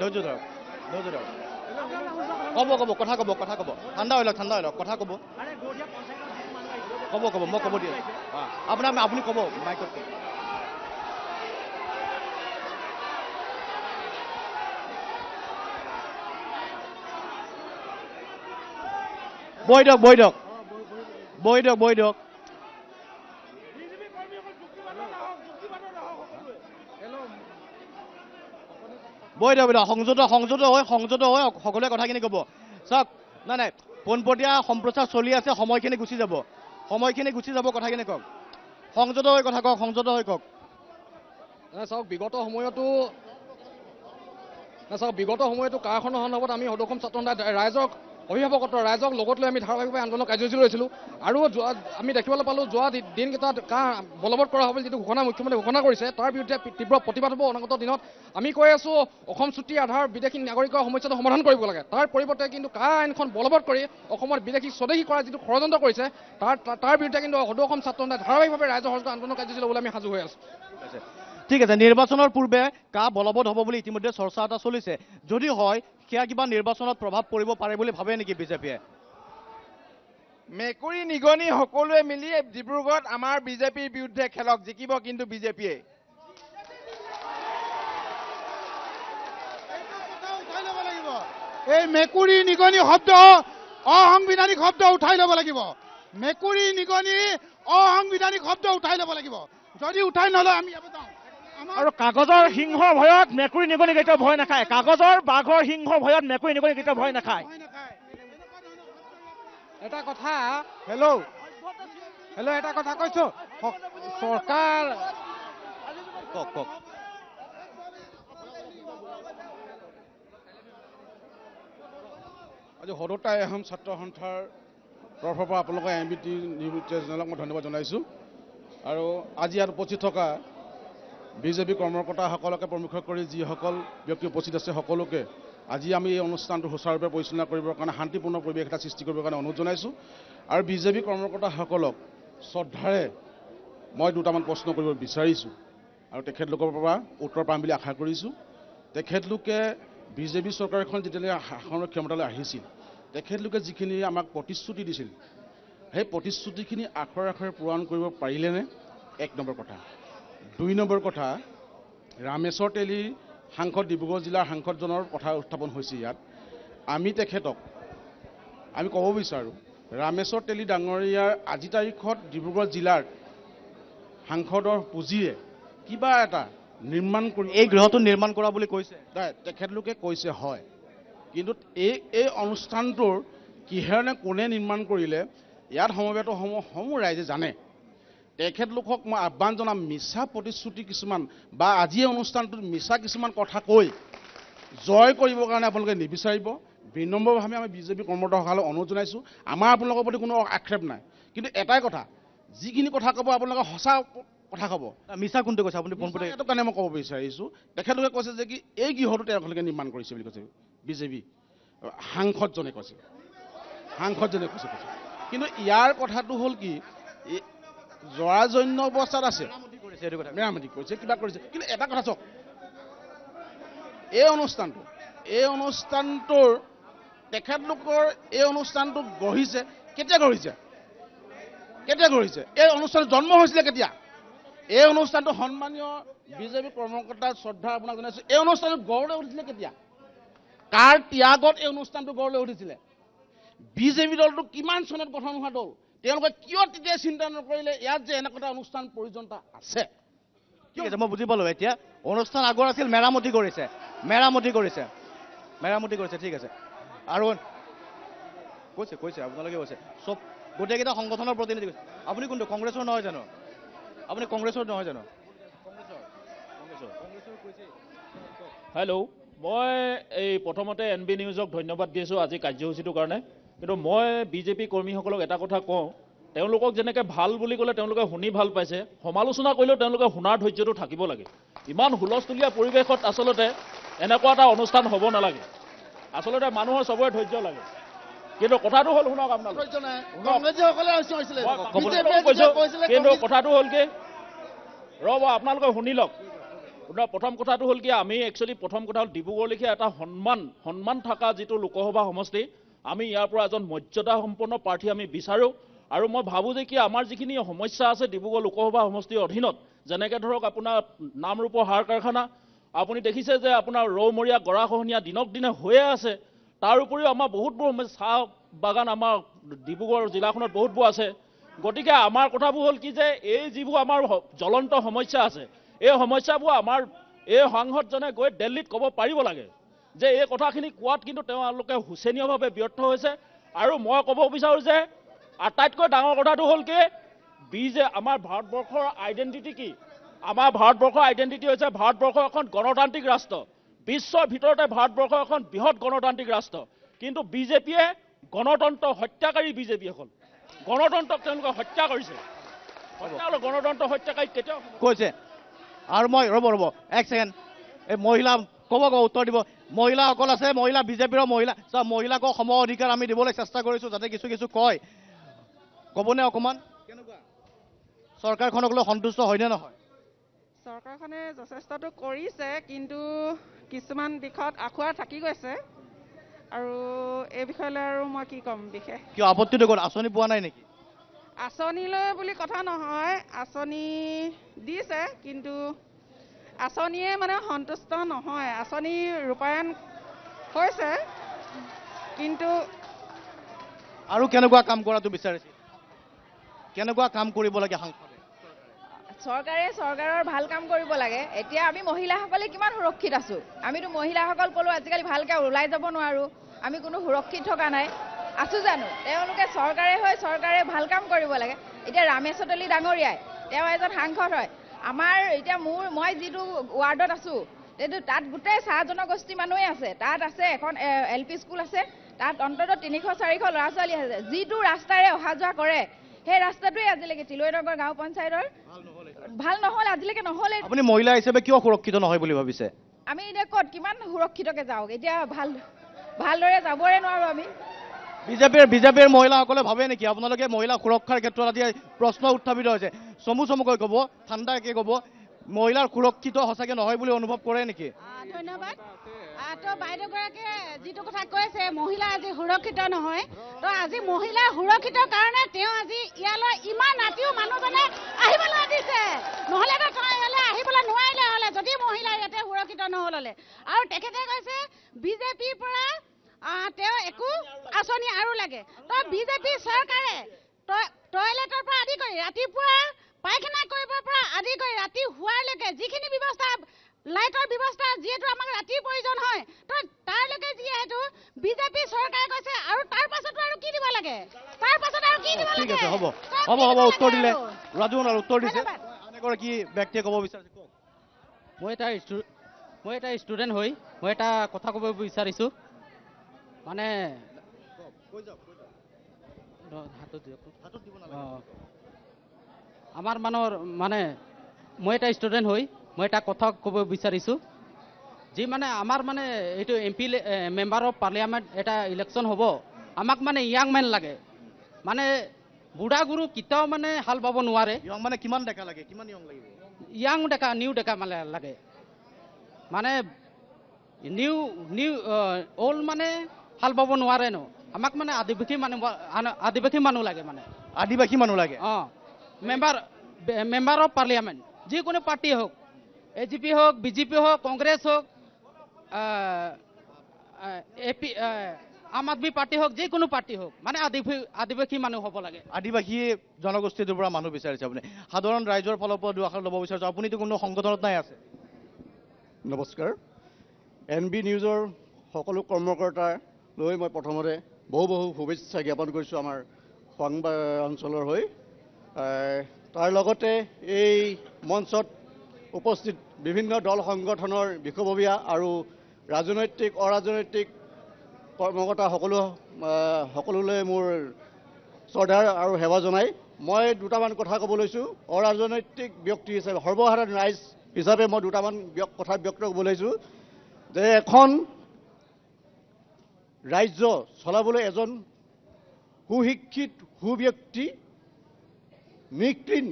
ধৈৰ্য ধৰক, ক'ব কথা ক'ব, ঠাণ্ডা হৈ লওক, কথা ক'ব, মই ক'ব দিয়ক। আপুনি ক'ব মাইকত। বৈ দিয়ক। সংযত হৈ সকলোৱে কথাখিনি ক'ব। চাওক, নাই পোনপটীয়া সম্প্ৰচাৰ চলি আছে, সময়খিনি গুচি যাব, কথাখিনি কওক। সংযত হৈ কথা কওক, চাওক বিগত সময়তো কাৰখনৰ সন্দৰ্ভত আমি সদৌ ছাত্ৰ সন্থাই ৰাইজক ৰাইজক লগত লৈ আমি ধাৰাবাহিকভাৱে আন্দোলন কাৰ্যসূচী লৈছিলোঁ। আৰু আমি দেখিবলৈ পালোঁ যোৱা দিনকেইটাত বলবৎ কৰা হ'ব যিটো মুখ্যমন্ত্ৰীয়ে ঘোষণা কৰিছে, তাৰ বিৰুদ্ধে তীব্ৰ প্ৰতিবাদ হ'ব অনাগত দিনত। আমি কৈ আছোঁ অসম চুক্তি আধাৰ বিদেশী নাগৰিকৰ সমস্যাটো সমাধান কৰিব লাগে, তাৰ পৰিৱৰ্তে কিন্তু আইনখন বলবৎ কৰি অসমত বিদেশী স্বদেশী কৰাৰ যিটো ষড়যন্ত্ৰ কৰিছে, তাৰ বিৰুদ্ধে কিন্তু সদৌ অসম ছাত্ৰ সন্থাই ধাৰাবাহিকভাৱে ৰাইজৰ সহযোগত আন্দোলন কাৰ্যসূচী ল'বলৈ আমি সাজু হৈ আছোঁ। ঠিক আছে, নিৰ্বাচনৰ পূৰ্বে বলবৎ হ'ব বুলি ইতিমধ্যে চৰ্চা এটা চলিছে। যদি হয়, সেয়া কিবা নিৰ্বাচনত প্ৰভাৱ পৰিব পাৰে বুলি ভাবে নেকি বিজেপিয়ে? মেকুৰী নিগনি সকলোৱে মিলি ডিব্ৰুগড়ত আমাৰ BJPৰ বিৰুদ্ধে খেলক, জিকিব কিন্তু BJPয়ে। এই মেকুৰী নিগনি শব্দ অসাংবিধানিক শব্দ উঠাই ল'ব লাগিব। মেকুৰী নিগনি অসাংবিধানিক শব্দ উঠাই ল'ব লাগিব। যদি উঠাই নলয় আমি আৰু কাগজৰ সিংহৰ ভয়ত মেকুৰী নিগনি কেতিয়াও ভয় নাখায়, কাগজৰ বাঘৰ সিংহৰ ভয়ত মেকুৰী নিগনি কেতিয়াও ভয় নাখায়। এটা কথা এটা কথা কৈছো, চৰকাৰ কওক। আজি সদৌতাই অসম ছাত্ৰ সন্থাৰ তৰফৰ পৰা আপোনালোকে NB নিউজ চেনেলক মই ধন্যবাদ জনাইছোঁ। আৰু আজি ইয়াত উপস্থিত থকা বিজেপি কৰ্মকৰ্তাসকলকে প্ৰমুখ কৰি যিসকল ব্যক্তি উপস্থিত আছে সকলোকে আজি আমি এই অনুষ্ঠানটো সুচাৰুৰূপে পৰিচালনা কৰিবৰ কাৰণে শান্তিপূৰ্ণ পৰিৱেশ এটা সৃষ্টি কৰিবৰ কাৰণে অনুৰোধ জনাইছোঁ আৰু বিজেপি কৰ্মকৰ্তাসকলক শ্ৰদ্ধাৰে মই দুটামান প্ৰশ্ন কৰিব বিচাৰিছোঁ আৰু তেখেতলোকৰ পৰা উত্তৰ পাম বুলি আশা কৰিছোঁ। তেখেতলোকে বিজেপি চৰকাৰখন যেতিয়ালৈ শাসনৰ ক্ষমতালৈ আহিছিল তেখেতলোকে যিখিনি আমাক প্ৰতিশ্ৰুতি দিছিল সেই প্ৰতিশ্ৰুতিখিনি আখৰে আখৰে পূৰণ কৰিব পাৰিলেনে? 1 নম্বৰ কথা। 2 নম্বৰ কথা, ৰামেশ্বৰ তেলী সাংসদ ডিব্ৰুগড় জিলাৰ সাংসদজনৰ কথা উত্থাপন হৈছে ইয়াত। আমি তেখেতক আমি ক'ব বিচাৰোঁ ৰামেশ্বৰ তেলী ডাঙৰীয়াৰ আজি তাৰিখত ডিব্ৰুগড় জিলাৰ সাংসদৰ পুঁজিৰে কিবা এটা নিৰ্মাণ কৰি এই গৃহটো নিৰ্মাণ কৰা বুলি কৈছে তেখেতলোকে কৈছে হয়, কিন্তু এই অনুষ্ঠানটোৰ কিহেৰে কোনে নিৰ্মাণ কৰিলে ইয়াত সমবেত সমূহ ৰাইজে জানে। তেখেতলোকক মই আহ্বান জনাম মিছা প্ৰতিশ্ৰুতি কিছুমান বা আজি এই অনুষ্ঠানটোত মিছা কিছুমান কথা কৈ জয় কৰিবৰ কাৰণে আপোনালোকে নিবিচাৰিব। বিনম্ৰভাৱে আমি বিজেপি কৰ্মকৰ্তাসকলক অনুৰোধ জনাইছোঁ। আমাৰ আপোনালোকৰ প্ৰতি কোনো আক্ষেপ নাই, কিন্তু এটাই কথা, যিখিনি কথা ক'ব আপোনালোকে সঁচা কথা ক'ব। মিছা কোনটো কৈছে আপুনি পোনপটে? এইটো কাৰণে মই ক'ব বিচাৰিছোঁ তেখেতলোকে কৈছে যে কি এই গৃহটো তেওঁলোকে নিৰ্মাণ কৰিছে বুলি কৈছে বিজেপি সাংসদজনে কৈছে কিন্তু ইয়াৰ কথাটো হ'ল কি জৰাজন্য অৱস্থাত আছে, মেৰামতি কৰিছে কিবা কৰিছে, কিন্তু এটা কথা চাওক এই অনুষ্ঠানটোৰ তেখেতলোকৰ এই অনুষ্ঠানটো গঢ়িছে কেতিয়া গঢ়িছে এই অনুষ্ঠানটো জন্ম হৈছিলে কেতিয়া? এই অনুষ্ঠানটো সন্মানীয় বিজেপি কৰ্মকৰ্তাৰ শ্ৰদ্ধা আপোনাক জনাইছোঁ। এই অনুষ্ঠানটো গঢ় লৈ উঠিছিলে কেতিয়া? কাৰ ত্যাগত এই অনুষ্ঠানটো গঢ় লৈ উঠিছিলে? বিজেপি দলটো কিমান চনত গঠন হোৱা দল? তেওঁলোকে কিয় তেতিয়া চিন্তা নকৰিলে ইয়াত যে এনেকুৱা এটা অনুষ্ঠান প্ৰয়োজনীয়তা আছে? ঠিক আছে, মই বুজি পালোঁ। এতিয়া অনুষ্ঠান আগৰ আছিল, মেৰামতি কৰিছে ঠিক আছে। আৰু কৈছে আপোনালোকে কৈছে চব গোটেইকেইটা সংগঠনৰ প্ৰতিনিধি কৈছে। আপুনি কোনটো কংগ্ৰেছৰ নহয় জানো? আপুনি কংগ্ৰেছৰ নহয় জানো? হেল্ল', মই এই প্ৰথমতে NB নিউজক ধন্যবাদ দিছোঁ আজি কাৰ্যসূচীটোৰ কাৰণে। কিন্তু মই বিজেপি কৰ্মীসকলক এটা কথা কওঁ, তেওঁলোকক যেনেকৈ ভাল বুলি ক'লে তেওঁলোকে শুনি ভাল পাইছে, সমালোচনা কৰিলেও তেওঁলোকে শুনাৰ ধৈৰ্যটো থাকিব লাগে। ইমান হুলস্থুলীয়া পৰিৱেশত আচলতে এনেকুৱা এটা অনুষ্ঠান হ'ব নালাগে। আচলতে মানুহৰ চবৰে ধৈৰ্য লাগে, কিন্তু কথাটো হ'ল শুনক আপোনালোকে, কিন্তু কথাটো হ'ল কি ৰ'ব আপোনালোকে শুনি লওক। প্ৰথম কথাটো হ'ল কি আমি একচুৱেলি প্ৰথম কথা হ'ল ডিব্ৰুগড় লেখীয়া এটা সন্মান থকা যিটো লোকসভা সমষ্টি, আমি ইয়াৰ পৰা এজন মৰ্যাদা সম্পন্ন প্ৰাৰ্থী আমি বিচাৰোঁ। আৰু মই ভাবোঁ যে কি আমাৰ যিখিনি সমস্যা আছে ডিব্ৰুগড় লোকসভা সমষ্টিৰ অধীনত, যেনেকৈ ধৰক আপোনাৰ নামৰূপৰ সাৰ কাৰখানা, আপুনি দেখিছে যে আপোনাৰ ৰৌমৰীয়া গৰাখহনীয়া দিনক দিনে হৈয়ে আছে। তাৰ উপৰিও আমাৰ বহুতবোৰ চাহ বাগান আমাৰ ডিব্ৰুগড় জিলাখনত বহুতবোৰ আছে। গতিকে আমাৰ কথাবোৰ হ'ল কি যে এই যিবোৰ আমাৰ জ্বলন্ত সমস্যা আছে এই সমস্যাবোৰ আমাৰ এই সাংসদজনে গৈ দিল্লীত ক'ব পাৰিব লাগে যে এই কথাখিনি কোৱাত কিন্তু তেওঁলোকে হুচেনীয়ভাৱে ব্যৰ্থ হৈছে। আৰু মই ক'ব বিচাৰোঁ যে আটাইতকৈ ডাঙৰ কথাটো হ'ল কি আমাৰ ভাৰতবৰ্ষৰ আইডেণ্টিটি কি? আমাৰ ভাৰতবৰ্ষৰ আইডেণ্টিটি হৈছে ভাৰতবৰ্ষ এখন গণতান্ত্ৰিক ৰাষ্ট্ৰ, বিশ্বৰ ভিতৰতে ভাৰতবৰ্ষ এখন বৃহৎ গণতান্ত্ৰিক ৰাষ্ট্ৰ। কিন্তু বিজেপিয়ে গণতন্ত্ৰ হত্যাকাৰী, বিজেপি এখন গণতন্ত্ৰক তেওঁলোকে হত্যা কৰিছে। গণতন্ত্ৰ হত্যাকাৰী কেতিয়াও কৈছে। আৰু মই ৰ'ব 1 ছেকেণ্ড, এই মহিলা ক'ব উত্তৰ দিব। মহিলাসকল আছে, বিজেপিৰ মহিলাকক সম অধিকাৰ আমি দিবলৈ চেষ্টা কৰিছোঁ যাতে কিছু কয়। ক'বনে অকণমান? কেনেকুৱা চৰকাৰখনক লৈ সন্তুষ্ট হয়নে নহয়? চৰকাৰখনে যথেষ্টটো কৰিছে, কিন্তু কিছুমান দিশত আখুৱা থাকি গৈছে। আৰু এই বিষয়লৈ আৰু মই কি ক'ম বিশেষ। কিয় আপত্তিটো ক'ত? আঁচনি পোৱা নাই নেকি? আঁচনিলৈ বুলি কথা নহয়, আঁচনি দিছে, কিন্তু আঁচনিয়ে মানে সন্তুষ্ট নহয়। আঁচনি ৰূপায়ণ হৈছে, কিন্তু আৰু কেনেকুৱা কাম কৰাটো বিচাৰিছে? কেনেকুৱা কাম কৰিব লাগে সাংসদে? চৰকাৰৰ ভাল কাম কৰিব লাগে। এতিয়া আমি মহিলাসকলে কিমান সুৰক্ষিত আছোঁ? আমিতো মহিলাসকল ক'লো আজিকালি ভালকৈ ওলাই যাব নোৱাৰোঁ, আমি কোনো সুৰক্ষিত থকা নাই, আছোঁ জানো? তেওঁলোকে চৰকাৰে ভাল কাম কৰিব লাগে। এতিয়া ৰামেশ্বৰ তেলী ডাঙৰীয়াই তেওঁ এজন সাংসদ হয়। আমাৰ এতিয়া মই যিটো ৱাৰ্ডত আছোঁ তাত গোটেই চাহ জনগোষ্ঠী মানুহেই আছে। তাত আছে এখন LP স্কুল আছে, তাত অন্ততঃ 300-400 ল'ৰা ছোৱালী আছে। যিটো ৰাস্তাৰে অহা যোৱা কৰে সেই ৰাস্তাটোৱে আজিলৈকে তিলৈনগৰ গাঁও পঞ্চায়তৰ ভাল নহ'ল, আজিলৈকে নহ'লে। আপুনি মহিলা হিচাপে কিয় সুৰক্ষিত নহয় বুলি ভাবিছে? আমি এতিয়া ক'ত কিমান সুৰক্ষিতকে যাওক, এতিয়া ভালদৰে যাবৰে নোৱাৰো আমি। বিজেপিৰ মহিলাসকলে ভাবে নেকি আপোনালোকে মহিলা সুৰক্ষাৰ ক্ষেত্ৰত আজি প্ৰশ্ন উত্থাপিত হৈছে? চমুকৈ ক'ব, ঠাণ্ডাকৈ ক'ব, মহিলাৰ সুৰক্ষিত সঁচাকৈ নহয় বুলি অনুভৱ কৰে নেকি? ধন্যবাদ। তো বাইদেউগৰাকীয়ে যিটো কথা কৈছে মহিলা আজি সুৰক্ষিত নহয়, তো আজি মহিলা সুৰক্ষিত কাৰণে তেওঁ আজি ইয়ালৈ ইমান ৰাতিও মানুহজনে আহিবলৈ দিছে, নহ'লেতো তেওঁ ইয়ালৈ আহিবলৈ নোৱাৰিলে হ'লে যদি মহিলা ইয়াতে সুৰক্ষিত নহ'ল হ'লে। আৰু তেখেতে কৈছে বিজেপিৰ পৰা তেওঁ একো আঁচনি আৰু লাগে। তো বিজেপি চৰকাৰে টয়লেটৰ পৰা আদি কৰি ৰাতিপুৱা পায়খানা কৰিবৰ পৰা আদি কৰি ৰাতি হোৱালৈকে যিখিনি ব্যৱস্থা, লাইটৰ ব্যৱস্থা যিহেতু আমাক ৰাতিৰ প্ৰয়োজন হয়, তো তাৰলৈকে যিহেতু বিজেপি চৰকাৰে কৈছে আৰু তাৰ পাছতো আৰু কি দিব লাগে, তাৰ পাছত আৰু কি দিব লাগে? ঠিক আছে, হ'ব উত্তৰ দিলে। ৰাজু উত্তৰ দিছে। এগৰাকী ব্যক্তিয়ে ক'ব বিচাৰিছে, কওক। মই এটা ষ্টুডেণ্ট হৈ মই এটা কথা ক'ব বিচাৰিছোঁ। মানে আমাৰ মানে মই এটা ষ্টুডেণ্ট হৈ মই এটা কথা ক'ব বিচাৰিছোঁ, যি মানে আমাৰ মানে এইটো MP মেম্বাৰ অফ পাৰ্লিয়ামেণ্ট এটা ইলেকশ্যন হ'ব, আমাক মানে ইয়াং মেন লাগে, মানে বুঢ়া গুৰু কেতিয়াও মানে হাল বাব নোৱাৰে। ইয়ং মানে কিমান ডেকা লাগে, কিমান ইয়ং লাগিব? ইয়াং ডেকা, নিউ ডেকা মানে লাগে, মানে নিউ অল্ড মানে হাল বাব নোৱাৰে ন, আমাক মানে আদিবাসী মানুহ লাগে, মানে আদিবাসী মানুহ লাগে। মেম্বাৰ অফ পাৰ্লিয়ামেণ্ট যিকোনো পাৰ্টি হওক, AGP হওক, BJP হওক, কংগ্ৰেছ হওক, আম আদমি পাৰ্টি হওক, যিকোনো পাৰ্টি হওক, মানে আদিবাসী মানুহ হ'ব লাগে। আদিবাসী জনগোষ্ঠীটোৰ পৰা মানুহ বিচাৰিছে আপুনি, সাধাৰণ ৰাইজৰ ফালৰ পৰা দুআষাৰ ল'ব বিচাৰিছে। আপুনিতো কোনো সংগঠনত নাই আছে? নমস্কাৰ। NB নিউজৰ সকলো কৰ্মকৰ্তাৰ লৈ মই প্ৰথমতে বহু শুভেচ্ছা জ্ঞাপন কৰিছোঁ আমাৰ খোৱাং অঞ্চলৰ হৈ। তাৰ লগতে এই মঞ্চত উপস্থিত বিভিন্ন দল সংগঠনৰ বিষয়ববীয়া আৰু ৰাজনৈতিক অৰাজনৈতিক কৰ্মকৰ্তা সকলোলৈ মোৰ শ্ৰদ্ধা আৰু সেৱা জনাই মই দুটামান কথা ক'ব লৈছোঁ। অৰাজনৈতিক ব্যক্তি হিচাপে, সৰ্বসাধাৰণ ৰাইজ হিচাপে মই দুটামান কথা ব্যক্ত কৰিব লৈছোঁ যে এখন ৰাজ্য চলাবলৈ এজন সুশিক্ষিত সুব্যক্তি, নিকৃণ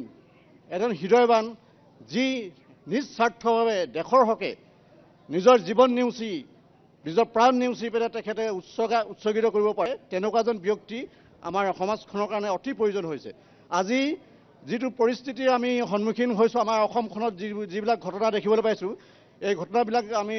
এজন হৃদয়বান, যি নিস্বাৰ্থভাৱে দেশৰ হকে নিজৰ জীৱন নেওচি, নিজৰ প্ৰাণ নেওচি পেলাই তেখেতে উৎসৰ্গিত কৰিব পাৰে, তেনেকুৱা এজন ব্যক্তি আমাৰ সমাজখনৰ কাৰণে অতি প্ৰয়োজন হৈছে। আজি যিটো পৰিস্থিতিৰ আমি সন্মুখীন হৈছোঁ, আমাৰ অসমখনত যিবিলাক ঘটনা দেখিবলৈ পাইছোঁ, এই ঘটনাবিলাক আমি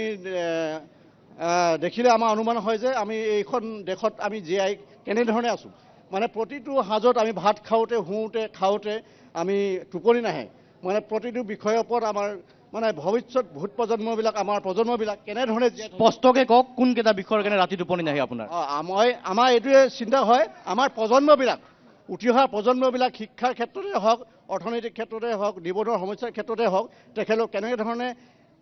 দেখিলে আমাৰ অনুমান হয় যে আমি এইখন দেশত আমি জীয়াই কেনেধৰণে আছোঁ। মানে প্ৰতিটো সাজত আমি ভাত খাওঁতে, শুওঁতে, খাওঁতে আমি টোপনি নাহে, মানে প্ৰতিটো বিষয়ৰ ওপৰত আমাৰ মানে ভৱিষ্যত ভূত প্ৰজন্মবিলাক, আমাৰ প্ৰজন্মবিলাক কেনেধৰণে স্পষ্টকৈ কওক, কোনকেইটা বিষয়ৰ কাৰণে ৰাতি টোপনি নাহে আপোনাৰ? আমাৰ এইটোৱে চিন্তা হয়, আমাৰ প্ৰজন্মবিলাক, উঠি অহা প্ৰজন্মবিলাক শিক্ষাৰ ক্ষেত্ৰতে হওক, অৰ্থনৈতিক ক্ষেত্ৰতে হওক, নিবনুৱা সমস্যাৰ ক্ষেত্ৰতে হওক, তেখেতলোক কেনেধৰণে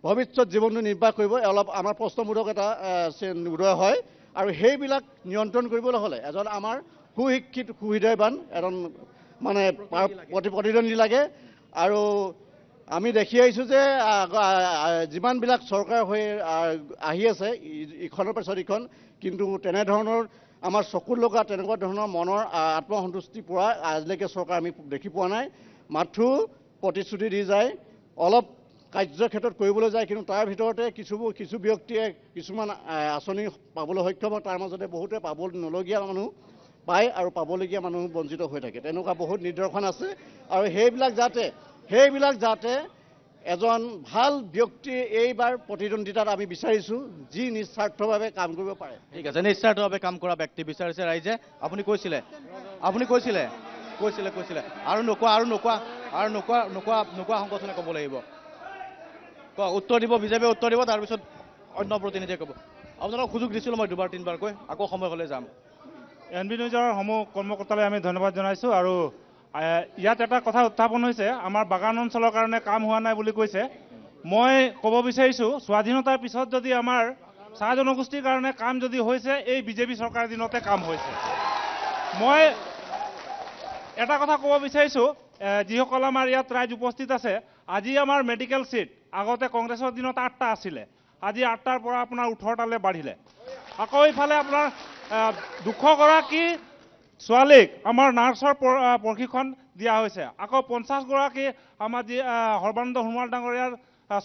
ভৱিষ্যত জীৱনটো নিৰ্বাহ কৰিব, অলপ আমাৰ প্ৰশ্নবোধক এটা উদয় হয়। আৰু সেইবিলাক নিয়ন্ত্ৰণ কৰিবলৈ হ'লে এজন আমাৰ সুশিক্ষিত সুহৃদয়বান এজন মানে প্ৰতিদ্বন্দ্বী লাগে। আৰু আমি দেখি আহিছোঁ যে যিমানবিলাক চৰকাৰ হৈ আহি আছে ইখনৰ পিছত ইখন, কিন্তু তেনেধৰণৰ আমাৰ চকুত লগা তেনেকুৱা ধৰণৰ মনৰ আত্মসন্তুষ্টি পোৱা আজিলৈকে চৰকাৰ আমি দেখি পোৱা নাই। মাথো প্ৰতিশ্ৰুতি দি যায়, অলপ কাৰ্যৰ ক্ষেত্ৰত কৰিবলৈ যায়, কিন্তু তাৰ ভিতৰতে কিছু ব্যক্তিয়ে কিছুমান আঁচনি পাবলৈ সক্ষম হয়, তাৰ মাজতে বহুতে পাব নলগীয়া মানুহ পায় আৰু পাবলগীয়া মানুহ বঞ্চিত হৈ থাকে। তেনেকুৱা বহুত নিদৰ্শন আছে। আৰু সেইবিলাক যাতে এজন ভাল ব্যক্তি এইবাৰ প্ৰতিদ্বন্দ্বিতাত আমি বিচাৰিছোঁ, যি নিস্বাৰ্থভাৱে কাম কৰিব পাৰে। ঠিক আছে, নিস্বাৰ্থভাৱে কাম কৰা ব্যক্তি বিচাৰিছে ৰাইজে। আপুনি কৈছিলে আৰু নোকোৱা সংগঠনে ক'ব লাগিব। কওক, উত্তৰ দিব, বিজেপিয়ে উত্তৰ দিব, তাৰপিছত অন্য প্ৰতিনিধিয়ে ক'ব। আপোনালোকক সুযোগ দিছিলোঁ মই 2বাৰ 3বাৰকৈ, আকৌ সময় হ'লে যাম। NB নিউজৰ সমূহ কৰ্মকৰ্তালৈ আমি ধন্যবাদ জনাইছোঁ। আৰু ইয়াত এটা কথা উত্থাপন হৈছে, আমাৰ বাগান অঞ্চলৰ কাৰণে কাম হোৱা নাই বুলি কৈছে। মই ক'ব বিচাৰিছোঁ, স্বাধীনতাৰ পিছত যদি আমাৰ চাহ জনগোষ্ঠীৰ কাৰণে কাম যদি হৈছে, এই বিজেপি চৰকাৰৰ দিনতে কাম হৈছে। এটা কথা ক'ব বিচাৰিছোঁ, যিসকল আমাৰ ইয়াত ৰাইজ উপস্থিত আছে, আজি আমাৰ মেডিকেল চিট আগতে কংগ্ৰেছৰ দিনত 8টা আছিলে, আজি 8টাৰ পৰা আপোনাৰ 18টালৈ বাঢ়িলে। আকৌ ইফালে আপোনাৰ 200 গৰাকী ছোৱালীক আমাৰ নাৰ্ছৰ প্ৰশিক্ষণ দিয়া হৈছে। আকৌ 50 গৰাকী আমাৰ যি সৰ্বানন্দ সোণোৱাল ডাঙৰীয়াৰ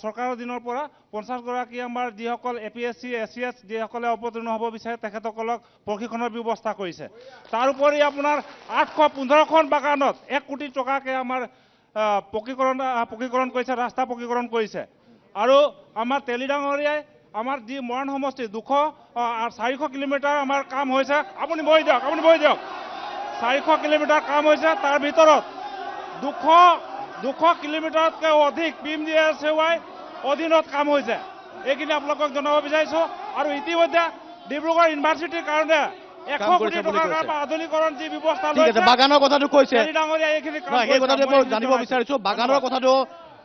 চৰকাৰৰ দিনৰ পৰা 50 গৰাকী আমাৰ যিসকল APSC SCS যিসকলে অৱতীৰ্ণ হ'ব বিচাৰে তেখেতসকলক প্ৰশিক্ষণৰ ব্যৱস্থা কৰিছে। তাৰোপৰি আপোনাৰ 815খন বাগানত 1 কোটি টকাকৈ আমাৰ পকীকৰণ কৰিছে, ৰাস্তা পকীকৰণ কৰিছে। আৰু আমাৰ তেলী ডাঙৰীয়াই আমাৰ যি মৰাণ সমষ্টি 400 কিলোমিটাৰ আমাৰ কাম হৈছে। আপুনি বহি দিয়ক 400 কিলোমিটাৰ কাম হৈছে, তাৰ ভিতৰত 200 কিলোমিটাৰতকৈ অধিক PMGSY অধীনত কাম হৈছে। এইখিনি আপোনালোকক জনাব বিচাৰিছোঁ। আৰু ইতিমধ্যে ডিব্ৰুগড় ইউনিভাৰ্চিটিৰ কাৰণে 100 কোটি টকাৰ আধুনিকৰণ যি ব্যৱস্থা লৈছে, বাগানৰ কথাটো কৈছে, ডাঙৰীয়া এইখিনি সেই কথাটো জানিব বিচাৰিছোঁ।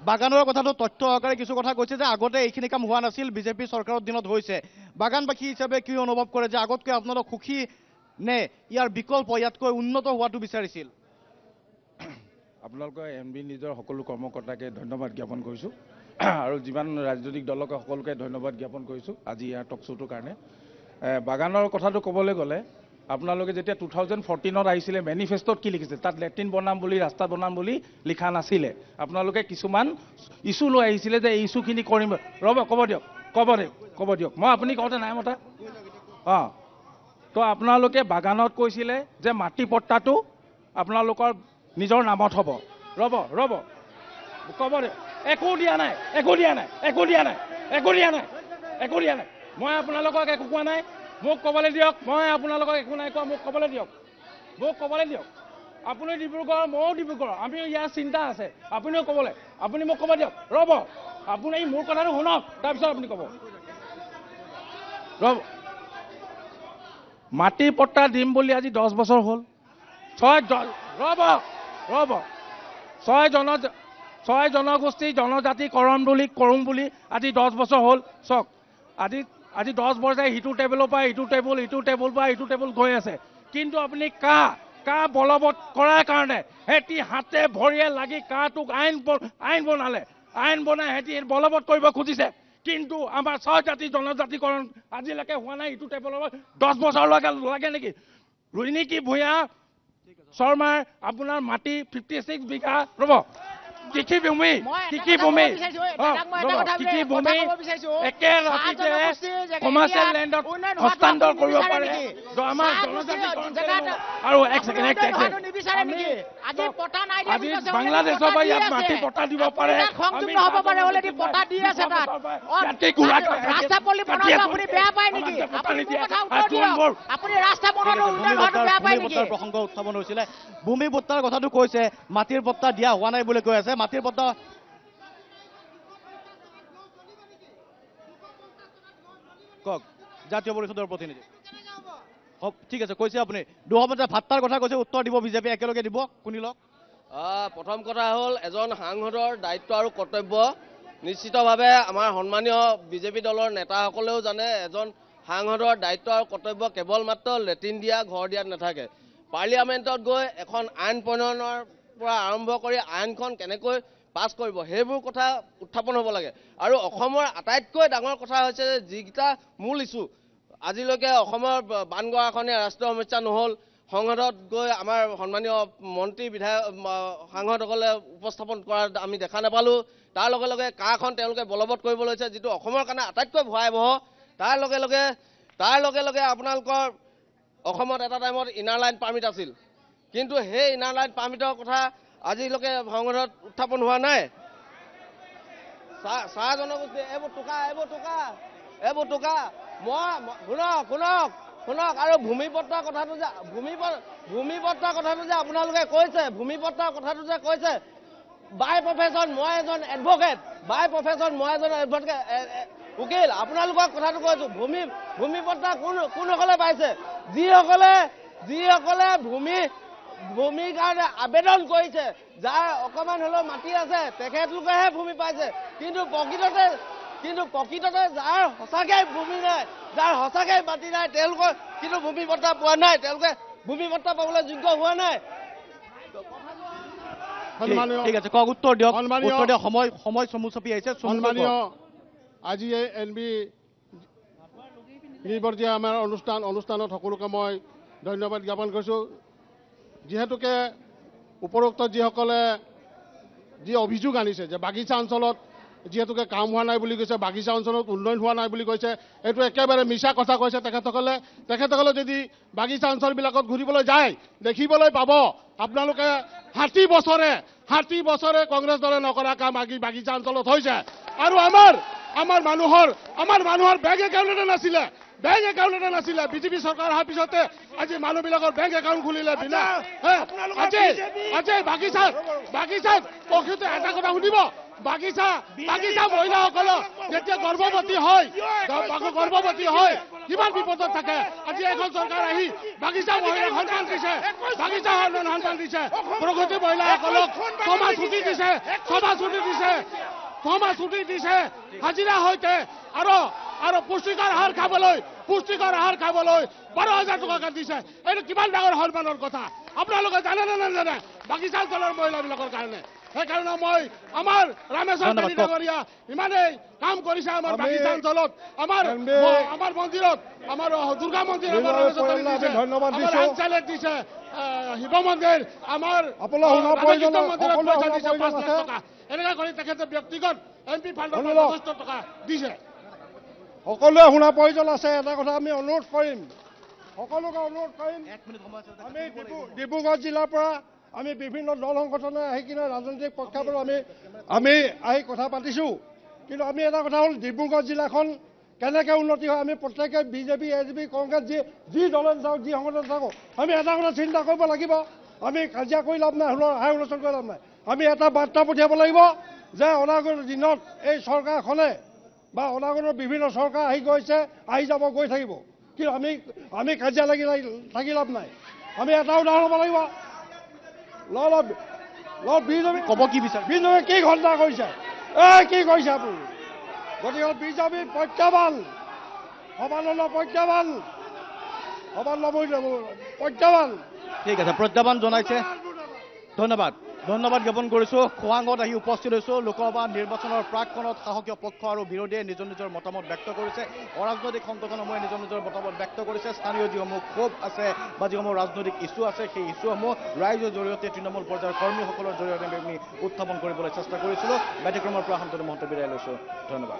বাগানৰ কথাটো তথ্য সহকাৰে কিছু কথা কৈছে যে আগতে এইখিনি কাম হোৱা নাছিল, বিজেপি চৰকাৰৰ দিনত হৈছে। বাগানবাসী হিচাপে কি অনুভৱ কৰে যে আগতকৈ আপোনালোক সুখী নে ইয়াৰ বিকল্প ইয়াতকৈ উন্নত হোৱাটো বিচাৰিছিল? আপোনালোকে MB নিজৰ সকলো কৰ্মকৰ্তাকে ধন্যবাদ জ্ঞাপন কৰিছোঁ আৰু যিমান ৰাজনৈতিক দলকে সকলোকে ধন্যবাদ জ্ঞাপন কৰিছোঁ আজি ইয়াৰ টক শ্ব'টোৰ কাৰণে। বাগানৰ কথাটো ক'বলৈ গ'লে আপোনালোকে যেতিয়া 2014ত আহিছিলে মেনিফেষ্টত কি লিখিছিল, তাত লেট্ৰিন বনাম বুলি ৰাস্তা বনাম বুলি লিখা নাছিলে। আপোনালোকে কিছুমান ইছ্যু লৈ আহিছিলে যে এই ইছ্যুখিনি কৰিম। ৰ'ব ক'ব দিয়ক মই আপুনি কওঁতে নাই মতা। তো আপোনালোকে বাগানত কৈছিলে যে মাটি পট্টাটো আপোনালোকৰ নিজৰ নামত হ'ব। ৰ'ব ক'ব দিয়ক। একো দিয়া নাই। মই আপোনালোকক একো কোৱা নাই, মোক ক'বলৈ দিয়ক। মই আপোনালোকক একো নাই কোৱা, মোক ক'বলৈ দিয়ক। আপুনি ডিব্ৰুগড়, ময়ো ডিব্ৰুগড়, আমি ইয়াৰ চিন্তা আছে, আপুনিও ক'বলৈ, আপুনি মোক ক'ব দিয়ক। ৰ'ব আপুনি মোৰ কথাটো শুনক, তাৰপিছত আপুনি ক'ব। ৰ'ব মাটি পট্টা দিম বুলি আজি 10 বছৰ হ'ল। 6 জনগোষ্ঠী জনজাতিকৰণ বুলি কৰোঁ বুলি আজি 10 বছৰ হ'ল। চাওক আজি 10 বছৰ সিটো টেবুলৰ পৰা ইটো টেবুল গৈ আছে। কিন্তু আপুনি কা বলবৎ কৰাৰ কাৰণে সিহঁতি হাতে ভৰিয়ে লাগি কাটোক আইন বনাই সিহঁতি বলবৎ কৰিব খুজিছে। কিন্তু আমাৰ 6 জাতি জনজাতিকৰণ আজিলৈকে হোৱা নাই। ইটো টেবুলৰ 10 বছৰ লাগে নেকি? ৰুইনিকি ভূঞা শৰ্মাৰ আপোনাৰ মাটি 56 বিঘা। ৰ'ব কৃষি ভূমি একে ৰাতিতে কমাৰ্চিয়েল লেণ্ডত হস্তান্তৰ কৰিব পাৰে। আমাৰ আৰু আজি বাংলাদেশৰ পৰা ইয়াত মাটি পট্টা দিব পাৰে। প্ৰসংগ উত্থাপন হৈছিলে। ভূমি পট্টাৰ কথাটো কৈছে, মাটিৰ পট্টা দিয়া হোৱা নাই বুলি কৈ আছে। মাটিৰ পট্টা কওক, জাতীয় পৰিষদৰ প্ৰতিনিধি। ঠিক আছে কৈছে আপুনি। দুসমতে ভাত্তাৰ কথা কৈছে, উত্তৰ দিব বিজেপি একেলগে দিব, শুনি লওক। প্ৰথম কথা হ'ল এজন সাংসদৰ দায়িত্ব আৰু কৰ্তব্য নিশ্চিতভাৱে আমাৰ সন্মানীয় বিজেপি দলৰ নেতাসকলেও জানে। এজন সাংসদৰ দায়িত্ব আৰু কৰ্তব্য কেৱল মাত্ৰ লেট্ৰিন দিয়া ঘৰ দিয়াত নাথাকে। পাৰ্লিয়ামেণ্টত গৈ এখন আইন প্ৰণয়নৰ পৰা আৰম্ভ কৰি আইনখন কেনেকৈ পাছ কৰিব সেইবোৰ কথা উত্থাপন হ'ব লাগে। আৰু অসমৰ আটাইতকৈ ডাঙৰ কথা হৈছে যে যিকেইটা মূল ইছ্যু আজিলৈকে অসমৰ বান গৰাখহনীয়া ৰাষ্ট্ৰীয় সমস্যা নহ'ল। সংসদত গৈ আমাৰ সন্মানীয় মন্ত্ৰী বিধায়ক সাংসদসকলে উপস্থাপন কৰা আমি দেখা নাপালোঁ। তাৰ লগে লগে কাখন তেওঁলোকে বলবৎ কৰিব লৈছে, যিটো অসমৰ কাৰণে আটাইতকৈ ভয়াৱহ। তাৰ লগে লগে আপোনালোকৰ অসমত এটা টাইমত ইনাৰ লাইন পাৰ্মিট আছিল, কিন্তু সেই ইনাৰ লাইন পাৰ্মিটৰ কথা আজিলৈকে সংসদত উত্থাপন হোৱা নাই। চাহ জনগোষ্ঠী এইবোৰ টকা মই শুনক। আৰু ভূমিপট্টাৰ কথাটো যে আপোনালোকে কৈছে, বাই প্ৰফেশ্যন মই এজন এডভকেট, উকিল। আপোনালোকক কথাটো কৈছোঁ, ভূমিপট্টা কোনসকলে পাইছে? যিসকলে ভূমিৰ কাৰণে আবেদন কৰিছে, যাৰ অকণমান হ'লেও মাটি আছে, তেখেতলোকেহে ভূমি পাইছে। কিন্তু প্ৰকৃততে যাৰ সঁচাকৈ ভূমি নাই, যাৰ সঁচাকৈ মাটি নাই, তেওঁলোকৰ কিন্তু ভূমিপট্টা পোৱা নাই। তেওঁলোকে ভূমিপট্টা পাবলৈ যোগ্য হোৱা নাই। ঠিক আছে কওক উত্তৰ দিয়ক উত্তৰ দিয়ক সময় চমু চাপি আহিছে সন্মানীয় আজি NB নিৰ্ভৰ যে আমাৰ অনুষ্ঠানত সকলোকে মই ধন্যবাদ জ্ঞাপন কৰিছোঁ যিহেতুকে উপৰোক্ত যিসকলে যি অভিযোগ আনিছে যে বাগিচা অঞ্চলত যিহেতুকে কাম হোৱা নাই বুলি কৈছে বাগিচা অঞ্চলত উন্নয়ন হোৱা নাই বুলি কৈছে এইটো একেবাৰে মিছা কথা কৈছে তেখেতসকলে যদি বাগিচা অঞ্চলবিলাকত ঘূৰিবলৈ যায় দেখিবলৈ পাব আপোনালোকে 60 বছৰে কংগ্ৰেছ দলে নকৰা কাম বাগিচা অঞ্চলত হৈছে আৰু আমাৰ মানুহৰ বেংক একাউণ্ট নাছিলে বিজেপি চৰকাৰ অহাৰ পিছতে আজি মানুহবিলাকৰ বেংক একাউণ্ট খুলিলে বিনা আজি বাগিচাত প্ৰকৃত এটা কথা শুনিব বাগিচা মহিলাসকলক যেতিয়া গৰ্ভৱতী হয় কিমান বিপদত থাকে আজি এখন চৰকাৰ আহি বাগিচা মহিলাক সন্মান দিছে প্ৰগতি মহিলাসকলক ছমাহ ছুটি দিছে হাজিৰা সৈতে আৰু পুষ্টিকৰ আহাৰ খাবলৈ 12,000 টকা কাটিছে এইটো কিমান ডাঙৰ সন্মানৰ কথা আপোনালোকে জানে নে নাজানে বাগিচা অঞ্চলৰ মহিলাবিলাকৰ কাৰণে সেইকাৰণে মই আমাৰ ৰামেশ্বৰ ডাঙৰীয়া ইমানেই কাম কৰিছে আমাৰ বাগিচা অঞ্চলত আমাৰ মন্দিৰত আমাৰ দুৰ্গা মন্দিৰ ধন্যবাদ দিছে শিৱ মন্দিৰ আমাৰ এনেকুৱা কৰি তেখেতে ব্যক্তিগত MP ফাণ্ডৰ 50 টকা দিছে সকলোৱে শুনা প্ৰয়োজন আছে এটা কথা আমি অনুৰোধ কৰিম সকলোকে আমি ডিব্ৰুগড় জিলাৰ পৰা আমি বিভিন্ন দল সংগঠনে আহি কিনে ৰাজনৈতিক পক্ষাপৰ আমি আহি কথা পাতিছোঁ কিন্তু আমি এটা কথা হ'ল ডিব্ৰুগড় জিলাখন কেনেকৈ উন্নতি হয় আমি প্ৰত্যেকে বিজেপি AJP কংগ্ৰেছ যি দলে যাওক যি সংগঠন থাকক আমি এটা কথা চিন্তা কৰিব লাগিব আমি কাজিয়া কৰি লাভ নাই হাই হুলস্থুল কৰি লাভ নাই আমি এটা বাৰ্তা পঠিয়াব লাগিব যে অনাগত দিনত এই চৰকাৰখনে বা অনাগত বিভিন্ন চৰকাৰ আহি যাব গৈ থাকিব কিন্তু আমি কাজিয়া লাগি লাভ নাই আমি এটা উদাহৰণ হ'ব লাগিব বিজেপি ক'ব কি বিচাৰে বিজেপি কি ঘণ্টা কৰিছে কি কৰিছে আপুনি গতিকে বিজেপি প্ৰত্যাহ্বান ঠিক আছে প্ৰত্যাহ্বান জনাইছে ধন্যবাদ জ্ঞাপন কৰিছোঁ খোৱাঙত আহি উপস্থিত হৈছোঁ লোকসভা নিৰ্বাচনৰ প্ৰাকখনত শাসকীয় পক্ষ আৰু বিৰোধীয়ে নিজৰ মতামত ব্যক্ত কৰিছে অৰাজনৈতিক সংগঠনসমূহে নিজৰ মতামত ব্যক্ত কৰিছে স্থানীয় যিসমূহ ক্ষোভ আছে বা যিসমূহ ৰাজনৈতিক ইছ্যু আছে সেই ইছ্যুসমূহ ৰাইজৰ জৰিয়তে তৃণমূল পৰ্যায়ৰ কৰ্মীসকলৰ জৰিয়তে আমি উত্থাপন কৰিবলৈ চেষ্টা কৰিছিলোঁ ব্যতিক্ৰমৰ পৰা শান্তনু মহন্ত বিদায় লৈছোঁ ধন্যবাদ